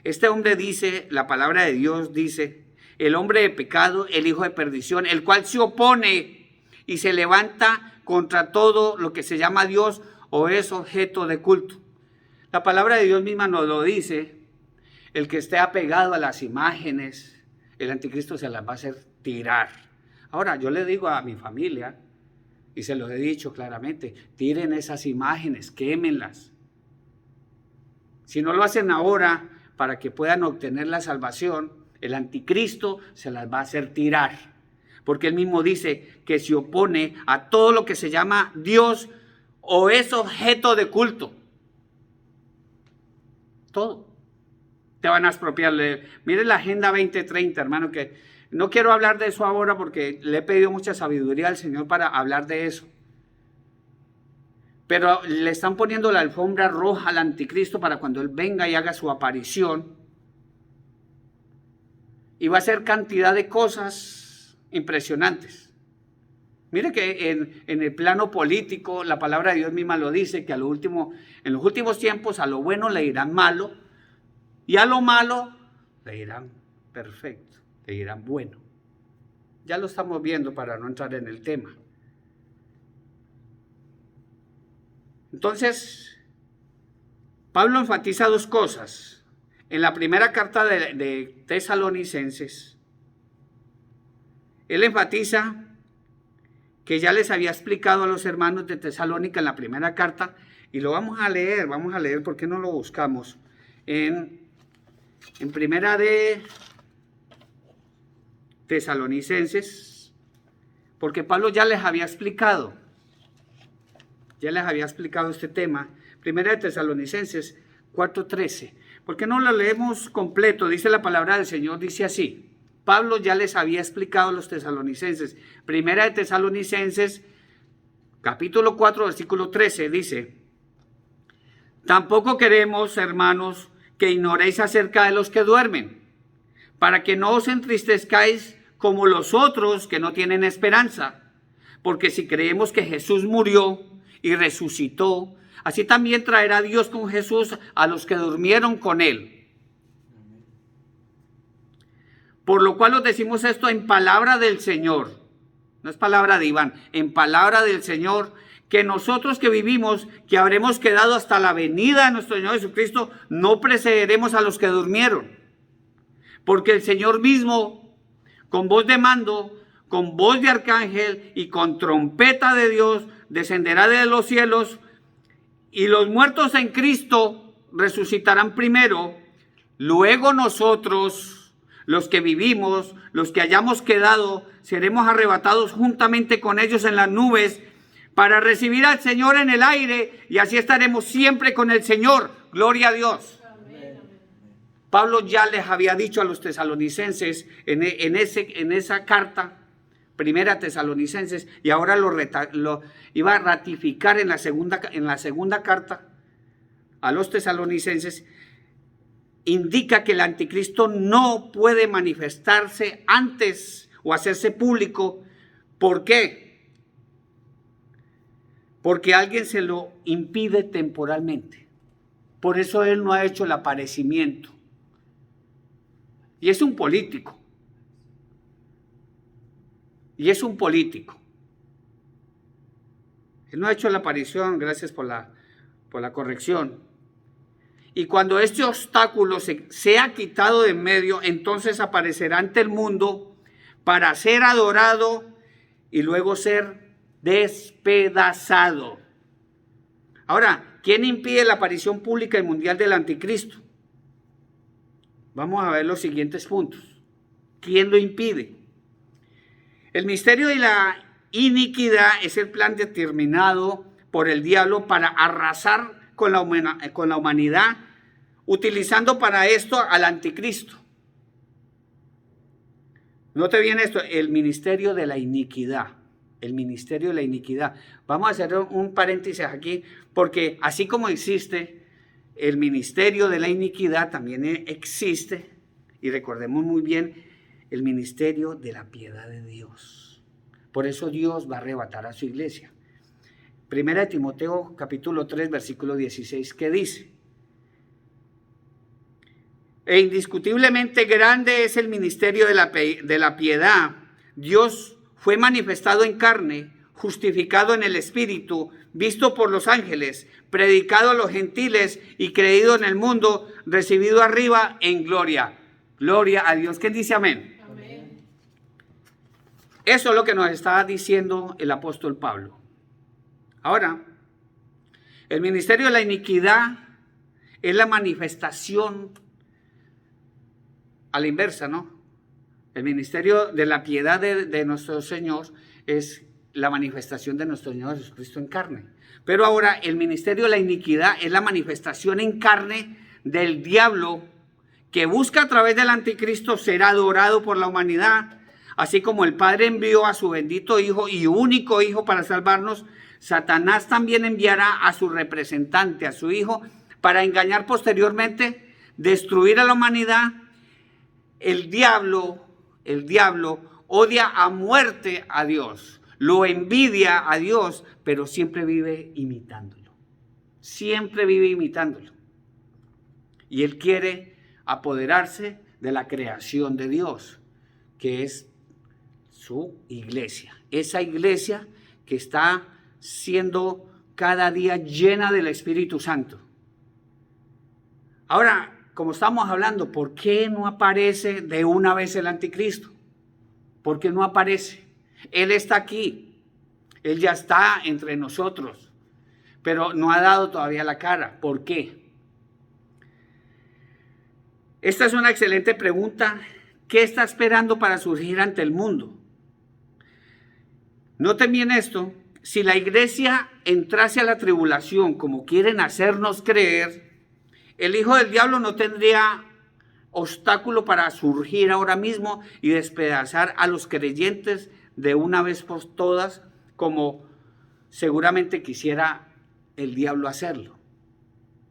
Speaker 1: Este hombre dice, la palabra de Dios dice, el hombre de pecado, el hijo de perdición, el cual se opone y se levanta contra todo lo que se llama Dios o es objeto de culto. La palabra de Dios misma nos lo dice: el que esté apegado a las imágenes, el anticristo se las va a hacer tirar. Ahora, yo le digo a mi familia, y se los he dicho claramente, tiren esas imágenes, quémenlas. Si no lo hacen ahora, para que puedan obtener la salvación, el anticristo se las va a hacer tirar. Porque él mismo dice que se opone a todo lo que se llama Dios o es objeto de culto. Todo. Te van a expropiarle. Miren la Agenda 2030, hermano, que no quiero hablar de eso ahora porque le he pedido mucha sabiduría al Señor para hablar de eso. Pero le están poniendo la alfombra roja al anticristo para cuando él venga y haga su aparición. Y va a hacer cantidad de cosas impresionantes. Mire que en el plano político, la palabra de Dios misma lo dice, que en los últimos tiempos a lo bueno le dirán malo, y a lo malo le dirán perfecto, le dirán bueno. Ya lo estamos viendo para no entrar en el tema. Entonces, Pablo enfatiza dos cosas. En la primera carta de Tesalonicenses, él enfatiza que ya les había explicado a los hermanos de Tesalónica en la primera carta, y lo vamos a leer, ¿por qué no lo buscamos? En primera de Tesalonicenses, porque Pablo ya les había explicado este tema. Primera de Tesalonicenses 4:13. ¿Por qué no lo leemos completo? Dice la palabra del Señor, dice así. Pablo ya les había explicado a los tesalonicenses. Primera de Tesalonicenses, capítulo 4, versículo 13, dice: tampoco queremos, hermanos, que ignoréis acerca de los que duermen, para que no os entristezcáis como los otros que no tienen esperanza. Porque si creemos que Jesús murió y resucitó, así también traerá Dios con Jesús a los que durmieron con él. Por lo cual os decimos esto en palabra del Señor, no es palabra de Iván, en palabra del Señor, que nosotros que vivimos, que habremos quedado hasta la venida de nuestro Señor Jesucristo, no precederemos a los que durmieron. Porque el Señor mismo, con voz de mando, con voz de arcángel y con trompeta de Dios, descenderá de los cielos, y los muertos en Cristo resucitarán primero. Luego nosotros, los que vivimos, los que hayamos quedado, seremos arrebatados juntamente con ellos en las nubes para recibir al Señor en el aire, y así estaremos siempre con el Señor. Gloria a Dios. Amén. Pablo ya les había dicho a los tesalonicenses en esa carta, Primera Tesalonicenses, y ahora lo iba a ratificar en la segunda carta a los tesalonicenses. Indica que el anticristo no puede manifestarse antes o hacerse público. ¿Por qué? Porque alguien se lo impide temporalmente. Por eso él no ha hecho el aparecimiento. Y es un político. Él no ha hecho la aparición, gracias por la corrección. Y cuando este obstáculo sea quitado de en medio, entonces aparecerá ante el mundo para ser adorado y luego ser despedazado. Ahora, ¿quién impide la aparición pública y mundial del anticristo? Vamos a ver los siguientes puntos. ¿Quién lo impide? El misterio de la iniquidad es el plan determinado por el diablo para arrasar con la humanidad, utilizando para esto al anticristo. Note bien esto, el ministerio de la iniquidad. El ministerio de la iniquidad. Vamos a hacer un paréntesis aquí, porque así como existe el ministerio de la iniquidad, también existe, y recordemos muy bien, el ministerio de la piedad de Dios. Por eso Dios va a arrebatar a su iglesia. Primera de Timoteo capítulo 3 versículo 16, ¿qué dice? E indiscutiblemente grande es el ministerio de la piedad. Dios fue manifestado en carne, justificado en el Espíritu, visto por los ángeles, predicado a los gentiles y creído en el mundo, recibido arriba en gloria. Gloria a Dios. ¿Quién dice amén? Amén. Eso es lo que nos está diciendo el apóstol Pablo. Ahora, el ministerio de la iniquidad es la manifestación a la inversa, ¿no? El ministerio de la piedad de nuestro Señor es la manifestación de nuestro Señor Jesucristo en carne. Pero ahora el ministerio de la iniquidad es la manifestación en carne del diablo, que busca a través del anticristo ser adorado por la humanidad. Así como el Padre envió a su bendito Hijo y único Hijo para salvarnos, Satanás también enviará a su representante, a su Hijo, para engañar posteriormente, destruir a la humanidad. El diablo odia a muerte a Dios, lo envidia a Dios, pero siempre vive imitándolo. Siempre vive imitándolo. Y él quiere apoderarse de la creación de Dios, que es su iglesia. Esa iglesia que está siendo cada día llena del Espíritu Santo. Ahora, como estamos hablando, ¿por qué no aparece de una vez el anticristo? ¿Por qué no aparece? Él está aquí, él ya está entre nosotros, pero no ha dado todavía la cara. ¿Por qué? Esta es una excelente pregunta. ¿Qué está esperando para surgir ante el mundo? Noten bien esto. Si la iglesia entrase a la tribulación como quieren hacernos creer, el hijo del diablo no tendría obstáculo para surgir ahora mismo y despedazar a los creyentes de una vez por todas, como seguramente quisiera el diablo hacerlo.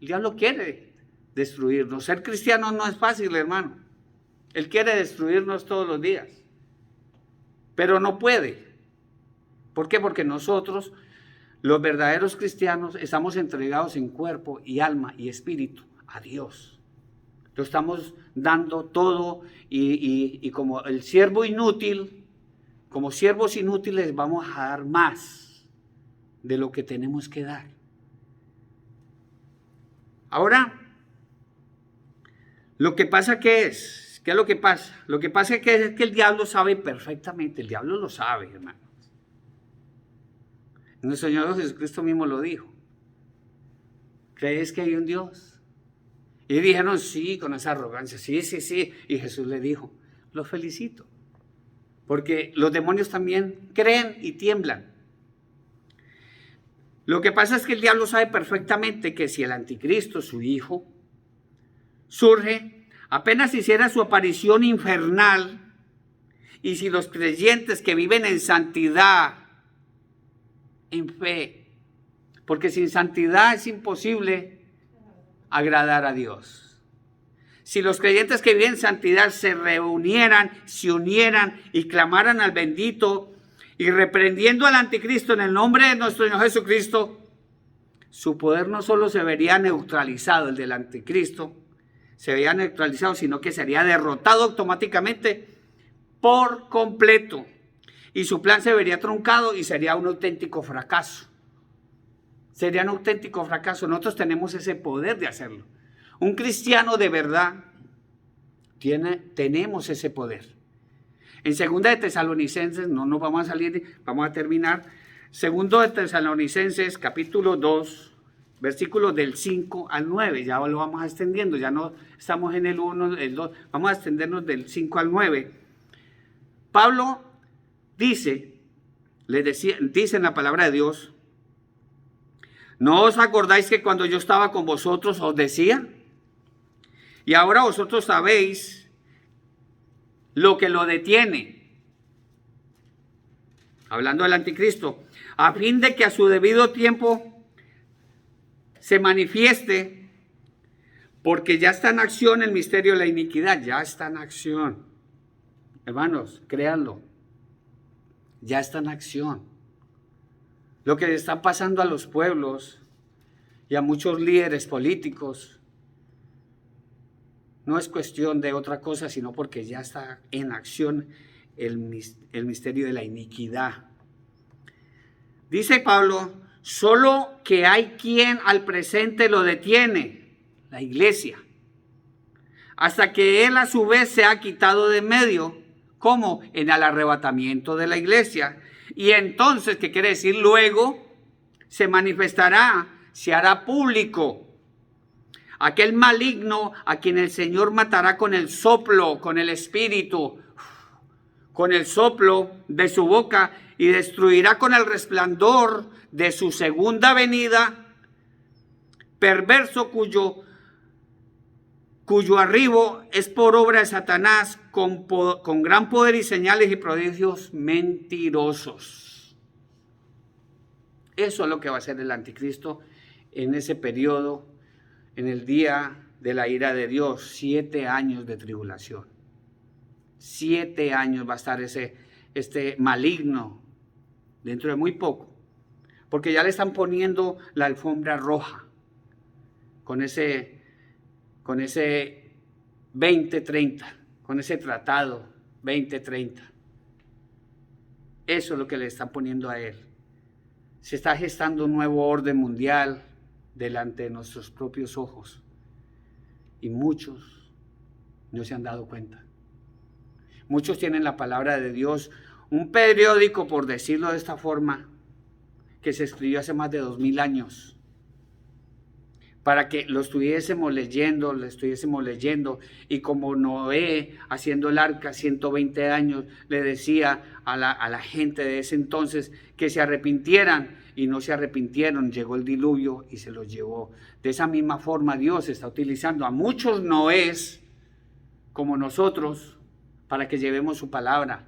Speaker 1: El diablo quiere destruirnos. Ser cristiano no es fácil, hermano. Él quiere destruirnos todos los días, pero no puede. ¿Por qué? Porque nosotros, los verdaderos cristianos, estamos entregados en cuerpo y alma y espíritu a Dios. Lo estamos dando todo y como el siervo inútil, como siervos inútiles vamos a dar más. de lo que tenemos que dar. Ahora, lo que pasa, ¿qué es? ¿Qué es lo que pasa? Lo que pasa es que el diablo sabe perfectamente, el diablo lo sabe, hermanos. Nuestro Señor Jesucristo mismo lo dijo. ¿Crees que hay un Dios? Y dijeron sí, con esa arrogancia, sí, sí, sí. Y Jesús le dijo, los felicito, porque los demonios también creen y tiemblan. Lo que pasa es que el diablo sabe perfectamente que si el anticristo, su hijo, surge, apenas hiciera su aparición infernal, y si los creyentes que viven en santidad, en fe, porque sin santidad es imposible agradar a Dios. Si los creyentes que viven en santidad se reunieran, se unieran y clamaran al bendito y reprendiendo al anticristo en el nombre de nuestro Señor Jesucristo, su poder no solo se vería neutralizado, el del anticristo, se vería neutralizado, sino que sería derrotado automáticamente por completo. Y su plan se vería truncado y sería un auténtico fracaso. Sería un auténtico fracaso. Nosotros tenemos ese poder de hacerlo. Un cristiano de verdad tenemos ese poder. En 2 de Tesalonicenses, no nos vamos a salir, vamos a terminar. 2 de Tesalonicenses, capítulo 2, versículos del 5 al 9. Ya lo vamos extendiendo, ya no estamos en el 1, el 2, vamos a extendernos del 5 al 9. Pablo dice en la palabra de Dios, ¿no os acordáis que cuando yo estaba con vosotros os decía? Y ahora vosotros sabéis lo que lo detiene. Hablando del anticristo, a fin de que a su debido tiempo se manifieste, porque ya está en acción el misterio de la iniquidad, ya está en acción. Hermanos, créanlo, ya está en acción. Lo que le está pasando a los pueblos y a muchos líderes políticos no es cuestión de otra cosa, sino porque ya está en acción el misterio de la iniquidad. Dice Pablo, solo que hay quien al presente lo detiene, la iglesia, hasta que él a su vez se ha quitado de medio, como en el arrebatamiento de la iglesia. Y entonces, ¿qué quiere decir? Luego se manifestará, se hará público aquel maligno a quien el Señor matará con el soplo, con el espíritu, con el soplo de su boca, y destruirá con el resplandor de su segunda venida, perverso cuyo arribo es por obra de Satanás, con gran poder y señales y prodigios mentirosos. Eso es lo que va a hacer el anticristo en ese periodo, en el día de la ira de Dios. 7 años de tribulación. 7 años va a estar este maligno dentro de muy poco, porque ya le están poniendo la alfombra roja con ese 2030, con ese tratado 2030. Eso es lo que le están poniendo a él. Se está gestando un nuevo orden mundial delante de nuestros propios ojos, y muchos no se han dado cuenta. Muchos tienen la palabra de Dios, un periódico, por decirlo de esta forma, que se escribió hace más de 2000 años, para que lo estuviésemos leyendo, y como Noé, haciendo el arca 120 años, le decía a la gente de ese entonces que se arrepintieran, y no se arrepintieron, llegó el diluvio y se los llevó. De esa misma forma Dios está utilizando a muchos Noés como nosotros para que llevemos su palabra,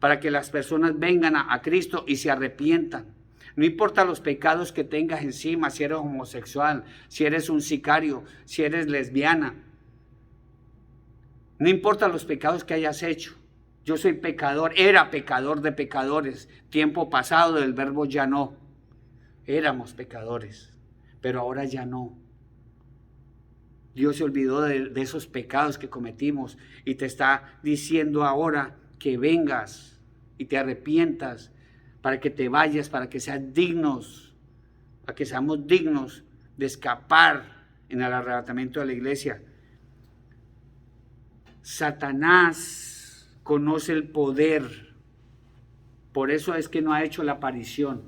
Speaker 1: para que las personas vengan a Cristo y se arrepientan. No importa los pecados que tengas encima, si eres homosexual, si eres un sicario, si eres lesbiana. No importa los pecados que hayas hecho. Yo soy pecador, era pecador de pecadores. Tiempo pasado del verbo ya no. Éramos pecadores, pero ahora ya no. Dios se olvidó de esos pecados que cometimos y te está diciendo ahora que vengas y te arrepientas, para que te vayas, para que seas dignos a que seamos dignos de escapar en el arrebatamiento de la iglesia. Satanás conoce el poder, por eso es que no ha hecho la aparición.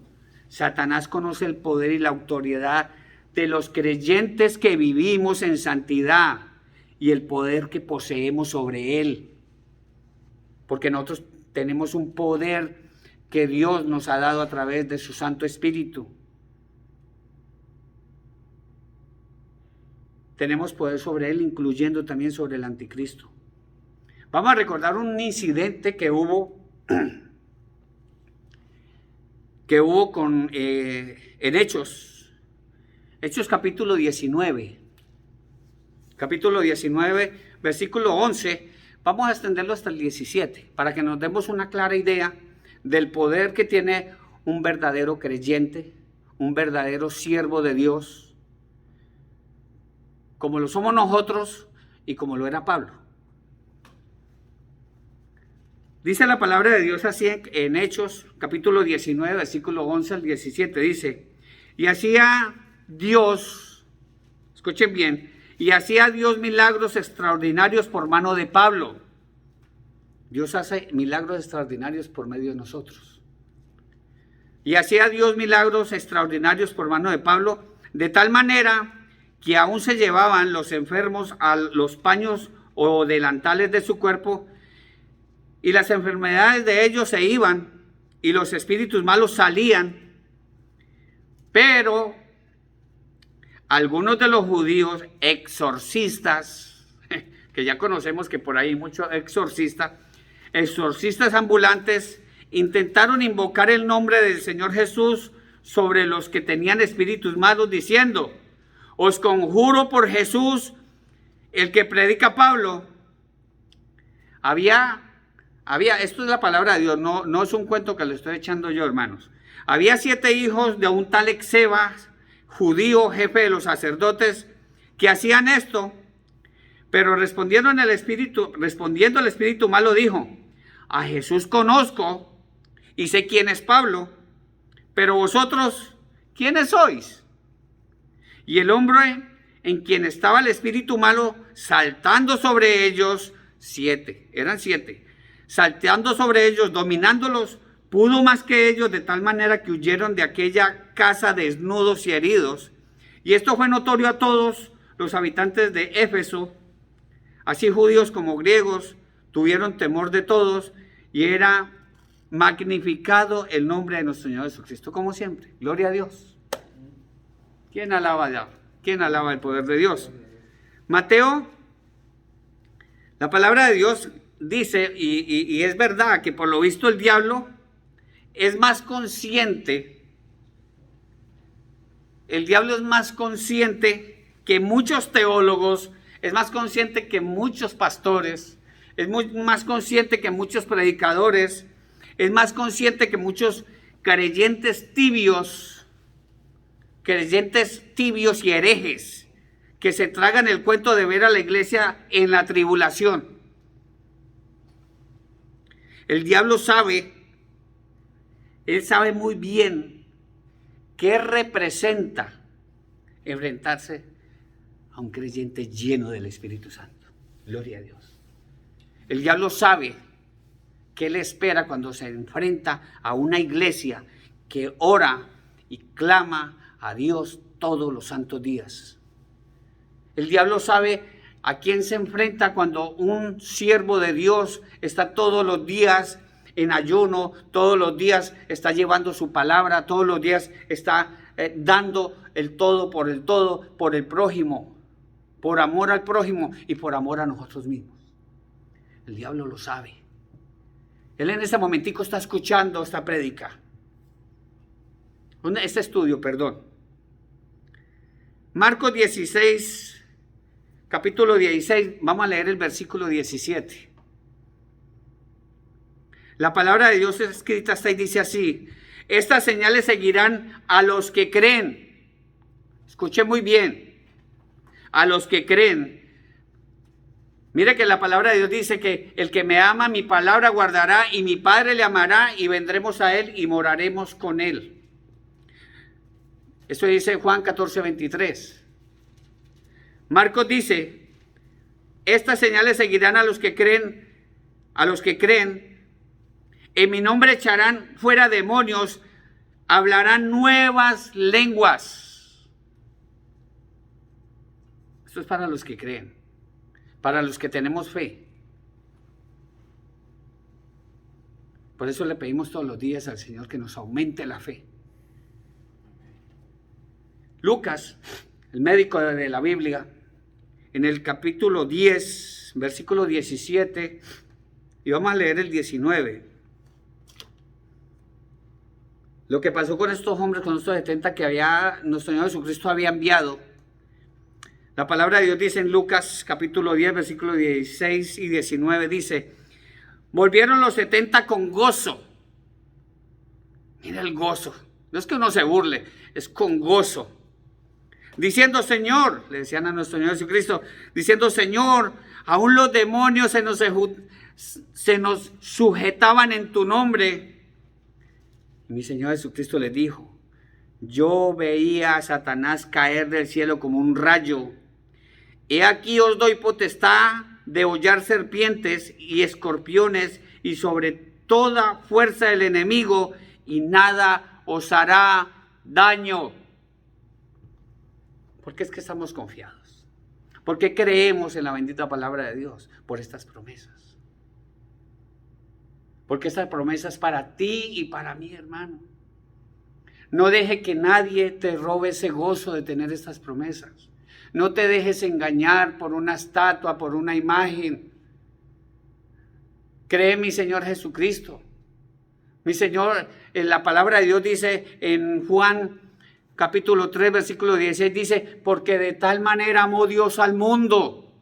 Speaker 1: Satanás conoce el poder y la autoridad de los creyentes que vivimos en santidad y el poder que poseemos sobre él, porque nosotros tenemos un poder que Dios nos ha dado a través de su Santo Espíritu. Tenemos poder sobre él, incluyendo también sobre el anticristo. Vamos a recordar un incidente que hubo en Hechos capítulo 19. Capítulo 19, versículo 11. Vamos a extenderlo hasta el 17 para que nos demos una clara idea del poder que tiene un verdadero creyente, un verdadero siervo de Dios, como lo somos nosotros y como lo era Pablo. Dice la palabra de Dios así en Hechos capítulo 19, versículo 11 al 17. Dice, y hacía Dios, escuchen bien, y hacía Dios milagros extraordinarios por mano de Pablo. Dios hace milagros extraordinarios por medio de nosotros. Y hacía Dios milagros extraordinarios por mano de Pablo, de tal manera que aún se llevaban los enfermos a los paños o delantales de su cuerpo, y las enfermedades de ellos se iban, y los espíritus malos salían. Pero algunos de los judíos exorcistas, que ya conocemos que por ahí hay muchos exorcistas ambulantes, intentaron invocar el nombre del Señor Jesús sobre los que tenían espíritus malos, diciendo, os conjuro por Jesús, el que predica Pablo. Esto es la palabra de Dios, no es un cuento que le estoy echando yo, hermanos. Había 7 hijos de un tal Escevas, judío, jefe de los sacerdotes, que hacían esto, pero respondiendo el espíritu malo dijo, a Jesús conozco y sé quién es Pablo, pero vosotros, ¿quiénes sois? Y el hombre en quien estaba el espíritu malo, saltando sobre ellos, 7, eran 7, saltando sobre ellos, dominándolos, pudo más que ellos, de tal manera que huyeron de aquella casa desnudos y heridos. Y esto fue notorio a todos los habitantes de Éfeso, así judíos como griegos, tuvieron temor de todos, y era magnificado el nombre de nuestro Señor Jesucristo, como siempre. Gloria a Dios. ¿Quién alaba ya? ¿Quién alaba el poder de Dios? Mateo, la palabra de Dios dice, y es verdad, que por lo visto el diablo es más consciente, que muchos teólogos, es más consciente que muchos pastores, es más consciente que muchos predicadores, es más consciente que muchos creyentes tibios y herejes, que se tragan el cuento de ver a la iglesia en la tribulación. El diablo sabe, él sabe muy bien qué representa enfrentarse a un creyente lleno del Espíritu Santo. Gloria a Dios. El diablo sabe qué le espera cuando se enfrenta a una iglesia que ora y clama a Dios todos los santos días. El diablo sabe a quién se enfrenta cuando un siervo de Dios está todos los días en ayuno, todos los días está llevando su palabra, todos los días está dando el todo, por el prójimo, por amor al prójimo y por amor a nosotros mismos. El diablo lo sabe. Él en este momentico está escuchando esta prédica, este estudio, perdón. Marcos 16, capítulo 16, vamos a leer el versículo 17. La palabra de Dios es escrita hasta ahí, dice así: estas señales seguirán a los que creen. Escuchen muy bien, a los que creen. Mire que la palabra de Dios dice que el que me ama, mi palabra guardará, y mi Padre le amará, y vendremos a él y moraremos con él. Eso dice Juan 14:23. Marcos dice, estas señales seguirán a los que creen, en mi nombre echarán fuera demonios, hablarán nuevas lenguas. Esto es para los que creen, para los que tenemos fe. Por eso le pedimos todos los días al Señor que nos aumente la fe. Lucas, el médico de la Biblia, en el capítulo 10, versículo 17, y vamos a leer el 19. Lo que pasó con estos hombres, con estos 70 que nuestro Señor Jesucristo había enviado. La palabra de Dios dice en Lucas capítulo 10, versículo 16 y 19, dice, volvieron los 70 con gozo. Mira el gozo. No es que uno se burle, es con gozo. Diciendo, Señor, le decían a nuestro Señor Jesucristo, diciendo, Señor, aún los demonios se nos sujetaban en tu nombre. Y mi Señor Jesucristo les dijo, yo veía a Satanás caer del cielo como un rayo. He aquí os doy potestad de hollar serpientes y escorpiones y sobre toda fuerza del enemigo, y nada os hará daño. ¿Por qué es que estamos confiados? ¿Por qué creemos en la bendita palabra de Dios? Por estas promesas. Porque esta promesa es para ti y para mí, hermano. No deje que nadie te robe ese gozo de tener estas promesas. No te dejes engañar por una estatua, por una imagen. Cree en mi Señor Jesucristo. Mi Señor, en la palabra de Dios dice en Juan capítulo 3, versículo 16, dice, porque de tal manera amó Dios al mundo,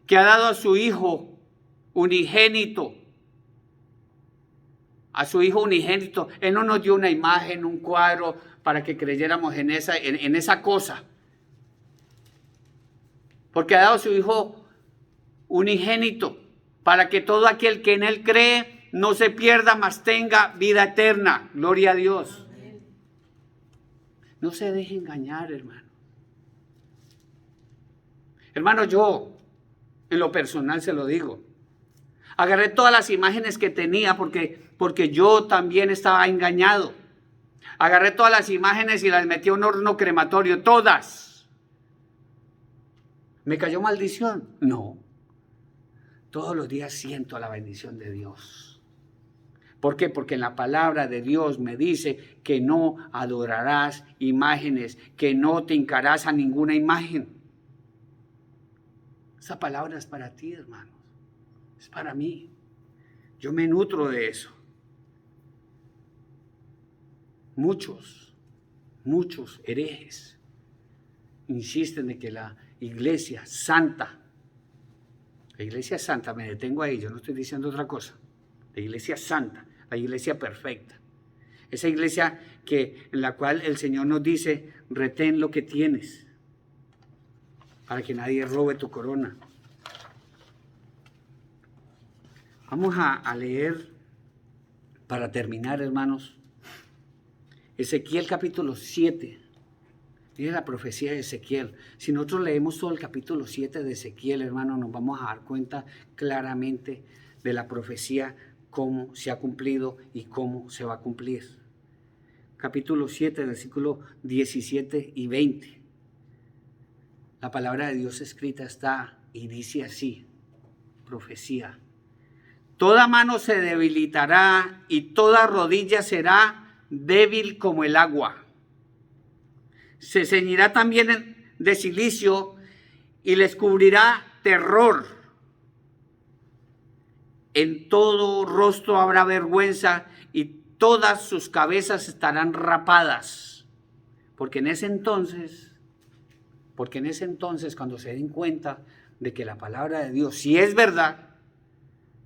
Speaker 1: que ha dado a su Hijo unigénito. A su Hijo unigénito. Él no nos dio una imagen, un cuadro, para que creyéramos en esa cosa. Porque ha dado a su Hijo unigénito, para que todo aquel que en Él cree no se pierda, mas tenga vida eterna. Gloria a Dios. No se deje engañar, hermano. Hermano, yo, en lo personal se lo digo, agarré todas las imágenes que tenía porque yo también estaba engañado. Agarré todas las imágenes y las metí a un horno crematorio, todas. ¿Me cayó maldición? No. Todos los días siento la bendición de Dios. ¿Por qué? Porque en la palabra de Dios me dice que no adorarás imágenes, que no te hincarás a ninguna imagen. Esa palabra es para ti, hermanos. Es para mí. Yo me nutro de eso. Muchos herejes insisten de que la iglesia santa, me detengo ahí, yo no estoy diciendo otra cosa. La iglesia santa, la iglesia perfecta. Esa iglesia en la cual el Señor nos dice, retén lo que tienes, para que nadie robe tu corona. Vamos a leer, para terminar, hermanos, Ezequiel capítulo 7. Mire la profecía de Ezequiel. Si nosotros leemos todo el capítulo 7 de Ezequiel, hermano, nos vamos a dar cuenta claramente de la profecía, cómo se ha cumplido y cómo se va a cumplir. Capítulo 7, versículo 17 y 20. La palabra de Dios escrita está y dice así, profecía. Toda mano se debilitará y toda rodilla será débil como el agua. Se ceñirá también de cilicio y les cubrirá terror. En todo rostro habrá vergüenza y todas sus cabezas estarán rapadas. Porque en ese entonces, cuando se den cuenta de que la palabra de Dios, si es verdad,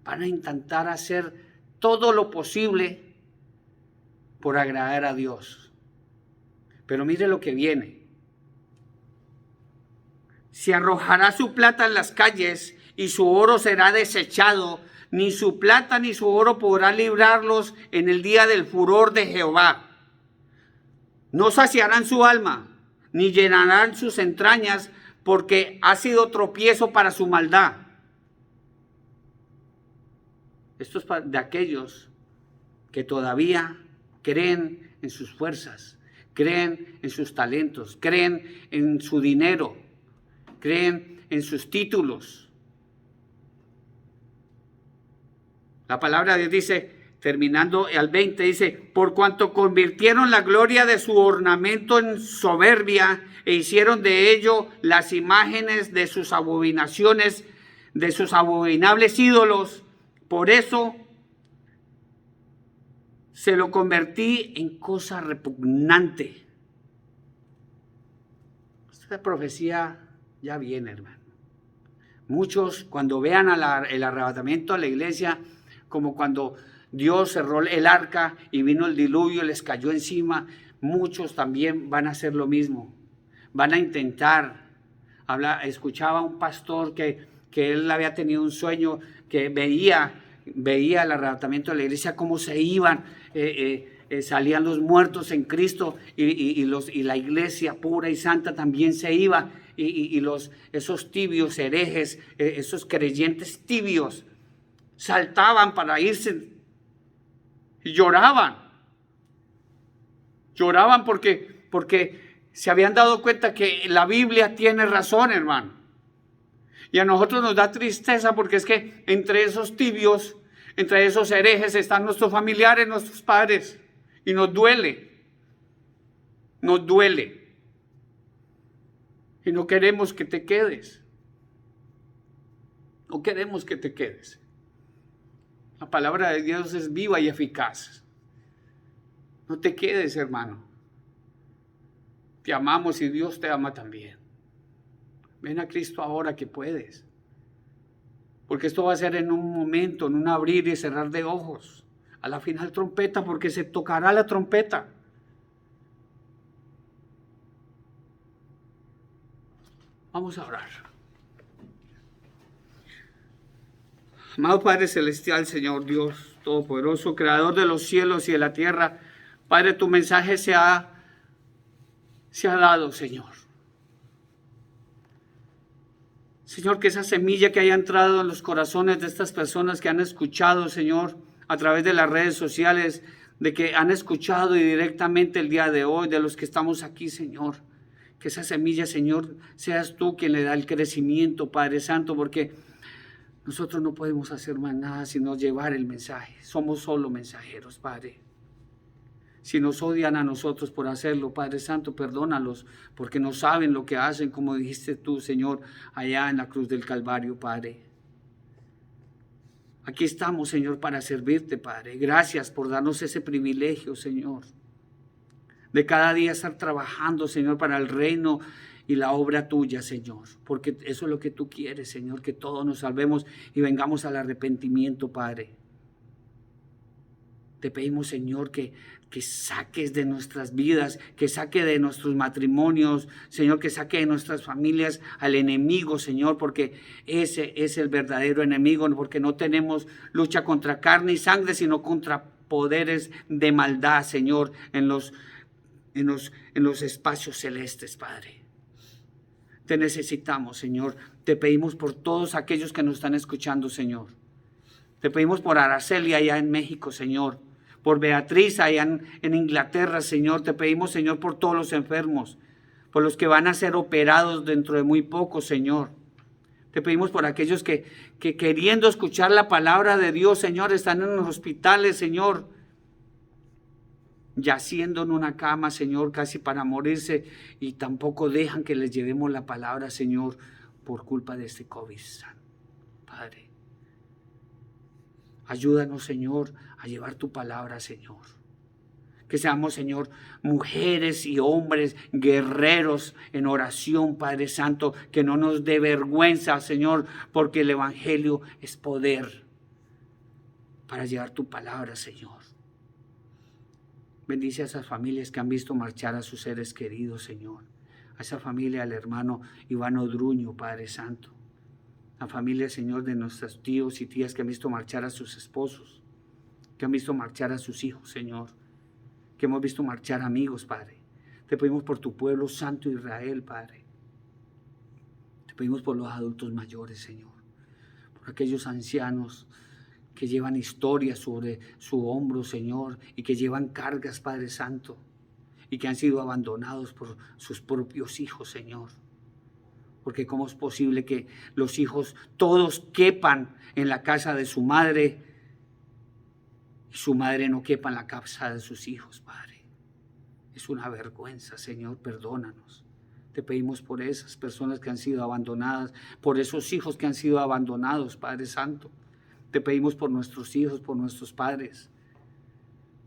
Speaker 1: van a intentar hacer todo lo posible por agradar a Dios. Pero mire lo que viene. Se arrojará su plata en las calles y su oro será desechado. Ni su plata ni su oro podrá librarlos en el día del furor de Jehová. No saciarán su alma, ni llenarán sus entrañas, porque ha sido tropiezo para su maldad. Esto es de aquellos que todavía creen en sus fuerzas, creen en sus talentos, creen en su dinero, creen en sus títulos. La palabra de Dios dice, terminando al 20, dice, por cuanto convirtieron la gloria de su ornamento en soberbia e hicieron de ello las imágenes de sus abominaciones, de sus abominables ídolos, por eso se lo convertí en cosa repugnante. Esta profecía ya viene, hermano. Muchos cuando vean el arrebatamiento a la iglesia, como cuando Dios cerró el arca y vino el diluvio, les cayó encima, muchos también van a hacer lo mismo. Van a intentar. Escuchaba a un pastor que él había tenido un sueño, que veía el arrebatamiento de la iglesia, cómo se iban, salían los muertos en Cristo y la iglesia pura y santa también se iba, y esos tibios herejes, esos creyentes tibios, saltaban para irse y lloraban porque se habían dado cuenta que la Biblia tiene razón, hermano. Y a nosotros nos da tristeza porque es que entre esos tibios, entre esos herejes están nuestros familiares, nuestros padres, y nos duele, y no queremos que te quedes, La palabra de Dios es viva y eficaz. No te quedes, hermano. Te amamos y Dios te ama también. Ven a Cristo ahora que puedes. Porque esto va a ser en un momento, en un abrir y cerrar de ojos. A la final trompeta, porque se tocará la trompeta. Vamos a orar. Amado Padre Celestial, Señor Dios Todopoderoso, Creador de los cielos y de la tierra, Padre, tu mensaje se ha dado, Señor. Señor, que esa semilla que haya entrado en los corazones de estas personas que han escuchado, Señor, a través de las redes sociales, de que han escuchado y directamente el día de hoy, de los que estamos aquí, Señor, que esa semilla, Señor, seas tú quien le da el crecimiento, Padre Santo, porque nosotros no podemos hacer más nada sino llevar el mensaje. Somos solo mensajeros, Padre. Si nos odian a nosotros por hacerlo, Padre Santo, perdónalos, porque no saben lo que hacen, como dijiste tú, Señor, allá en la cruz del Calvario, Padre. Aquí estamos, Señor, para servirte, Padre. Gracias por darnos ese privilegio, Señor, de cada día estar trabajando, Señor, para el reino y la obra tuya, Señor, porque eso es lo que tú quieres, Señor, que todos nos salvemos y vengamos al arrepentimiento, Padre. Te pedimos, Señor, que saques de nuestras vidas, que saque de nuestros matrimonios, Señor, que saque de nuestras familias al enemigo, Señor, porque ese es el verdadero enemigo, porque no tenemos lucha contra carne y sangre, sino contra poderes de maldad, Señor, en los espacios celestes, Padre. Te necesitamos, Señor. Te pedimos por todos aquellos que nos están escuchando, Señor. Te pedimos por Araceli allá en México, Señor. Por Beatriz allá en Inglaterra, Señor. Te pedimos, Señor, por todos los enfermos, por los que van a ser operados dentro de muy poco, Señor. Te pedimos por aquellos que queriendo escuchar la palabra de Dios, Señor, están en los hospitales, Señor, yaciendo en una cama, Señor, casi para morirse, y tampoco dejan que les llevemos la palabra, Señor, por culpa de este COVID, Padre. Ayúdanos, Señor, a llevar tu palabra, Señor. Que seamos, Señor, mujeres y hombres guerreros en oración, Padre Santo, que no nos dé vergüenza, Señor, porque el Evangelio es poder para llevar tu palabra, Señor. Bendice a esas familias que han visto marchar a sus seres queridos, Señor. A esa familia, al hermano Iván Odruño, Padre Santo. La familia, Señor, de nuestros tíos y tías que han visto marchar a sus esposos, que han visto marchar a sus hijos, Señor, que hemos visto marchar amigos, Padre. Te pedimos por tu pueblo santo Israel, Padre. Te pedimos por los adultos mayores, Señor. Por aquellos ancianos que llevan historias sobre su hombro, Señor, y que llevan cargas, Padre Santo, y que han sido abandonados por sus propios hijos, Señor. Porque cómo es posible que los hijos todos quepan en la casa de su madre y su madre no quepa en la casa de sus hijos, Padre. Es una vergüenza, Señor, perdónanos. Te pedimos por esas personas que han sido abandonadas, por esos hijos que han sido abandonados, Padre Santo. Te pedimos por nuestros hijos, por nuestros padres.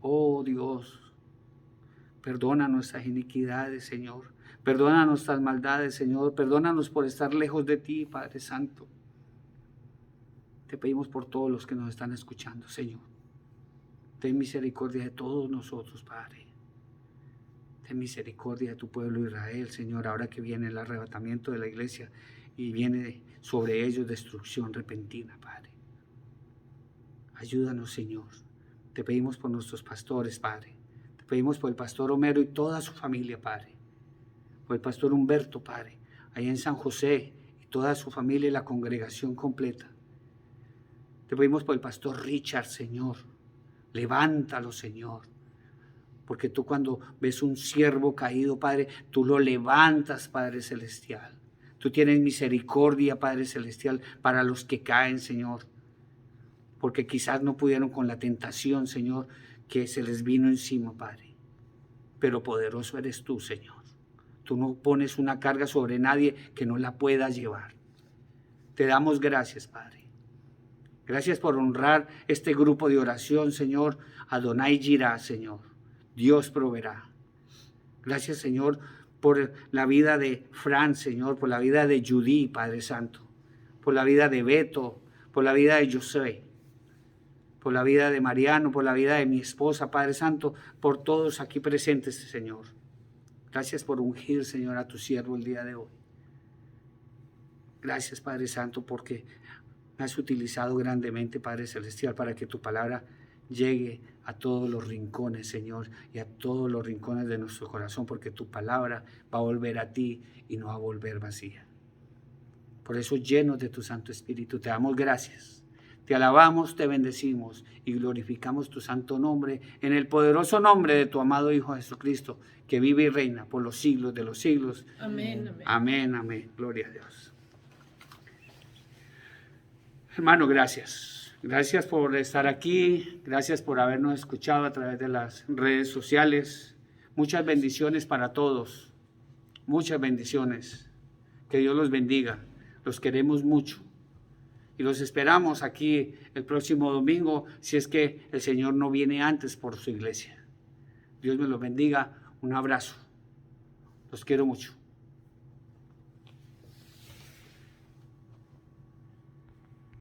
Speaker 1: Oh Dios, perdona nuestras iniquidades, Señor. Perdona nuestras maldades, Señor. Perdónanos por estar lejos de ti, Padre Santo. Te pedimos por todos los que nos están escuchando, Señor. Ten misericordia de todos nosotros, Padre. Ten misericordia de tu pueblo Israel, Señor, ahora que viene el arrebatamiento de la iglesia y viene sobre ellos destrucción repentina, Padre. Ayúdanos, Señor. Te pedimos por nuestros pastores, Padre. Te pedimos por el pastor Homero y toda su familia, Padre. Por el pastor Humberto, Padre, allá en San José, y toda su familia y la congregación completa. Te pedimos por el pastor Richard, Señor. Levántalo, Señor. Porque tú cuando ves un siervo caído, Padre, tú lo levantas, Padre Celestial. Tú tienes misericordia, Padre Celestial, para los que caen, Señor. Porque quizás no pudieron con la tentación, Señor, que se les vino encima, Padre. Pero poderoso eres tú, Señor. Tú no pones una carga sobre nadie que no la pueda llevar. Te damos gracias, Padre. Gracias por honrar este grupo de oración, Señor. Adonai Jirá, Señor. Dios proveerá. Gracias, Señor, por la vida de Fran, Señor, por la vida de Judy, Padre Santo, por la vida de Beto, por la vida de José, por la vida de Mariano, por la vida de mi esposa, Padre Santo, por todos aquí presentes, Señor. Gracias por ungir, Señor, a tu siervo el día de hoy. Gracias, Padre Santo, porque me has utilizado grandemente, Padre Celestial, para que tu palabra llegue a todos los rincones, Señor, y a todos los rincones de nuestro corazón, porque tu palabra va a volver a ti y no va a volver vacía. Por eso, llenos de tu Santo Espíritu, te damos gracias. Te alabamos, te bendecimos y glorificamos tu santo nombre en el poderoso nombre de tu amado Hijo Jesucristo, que vive y reina por los siglos de los siglos.
Speaker 2: Amén, amén.
Speaker 1: Amén, amén. Gloria a Dios. Hermano, gracias. Gracias por estar aquí. Gracias por habernos escuchado a través de las redes sociales. Muchas bendiciones para todos. Muchas bendiciones. Que Dios los bendiga. Los queremos mucho. Y los esperamos aquí el próximo domingo, si es que el Señor no viene antes por su iglesia. Dios me los bendiga. Un abrazo. Los quiero mucho.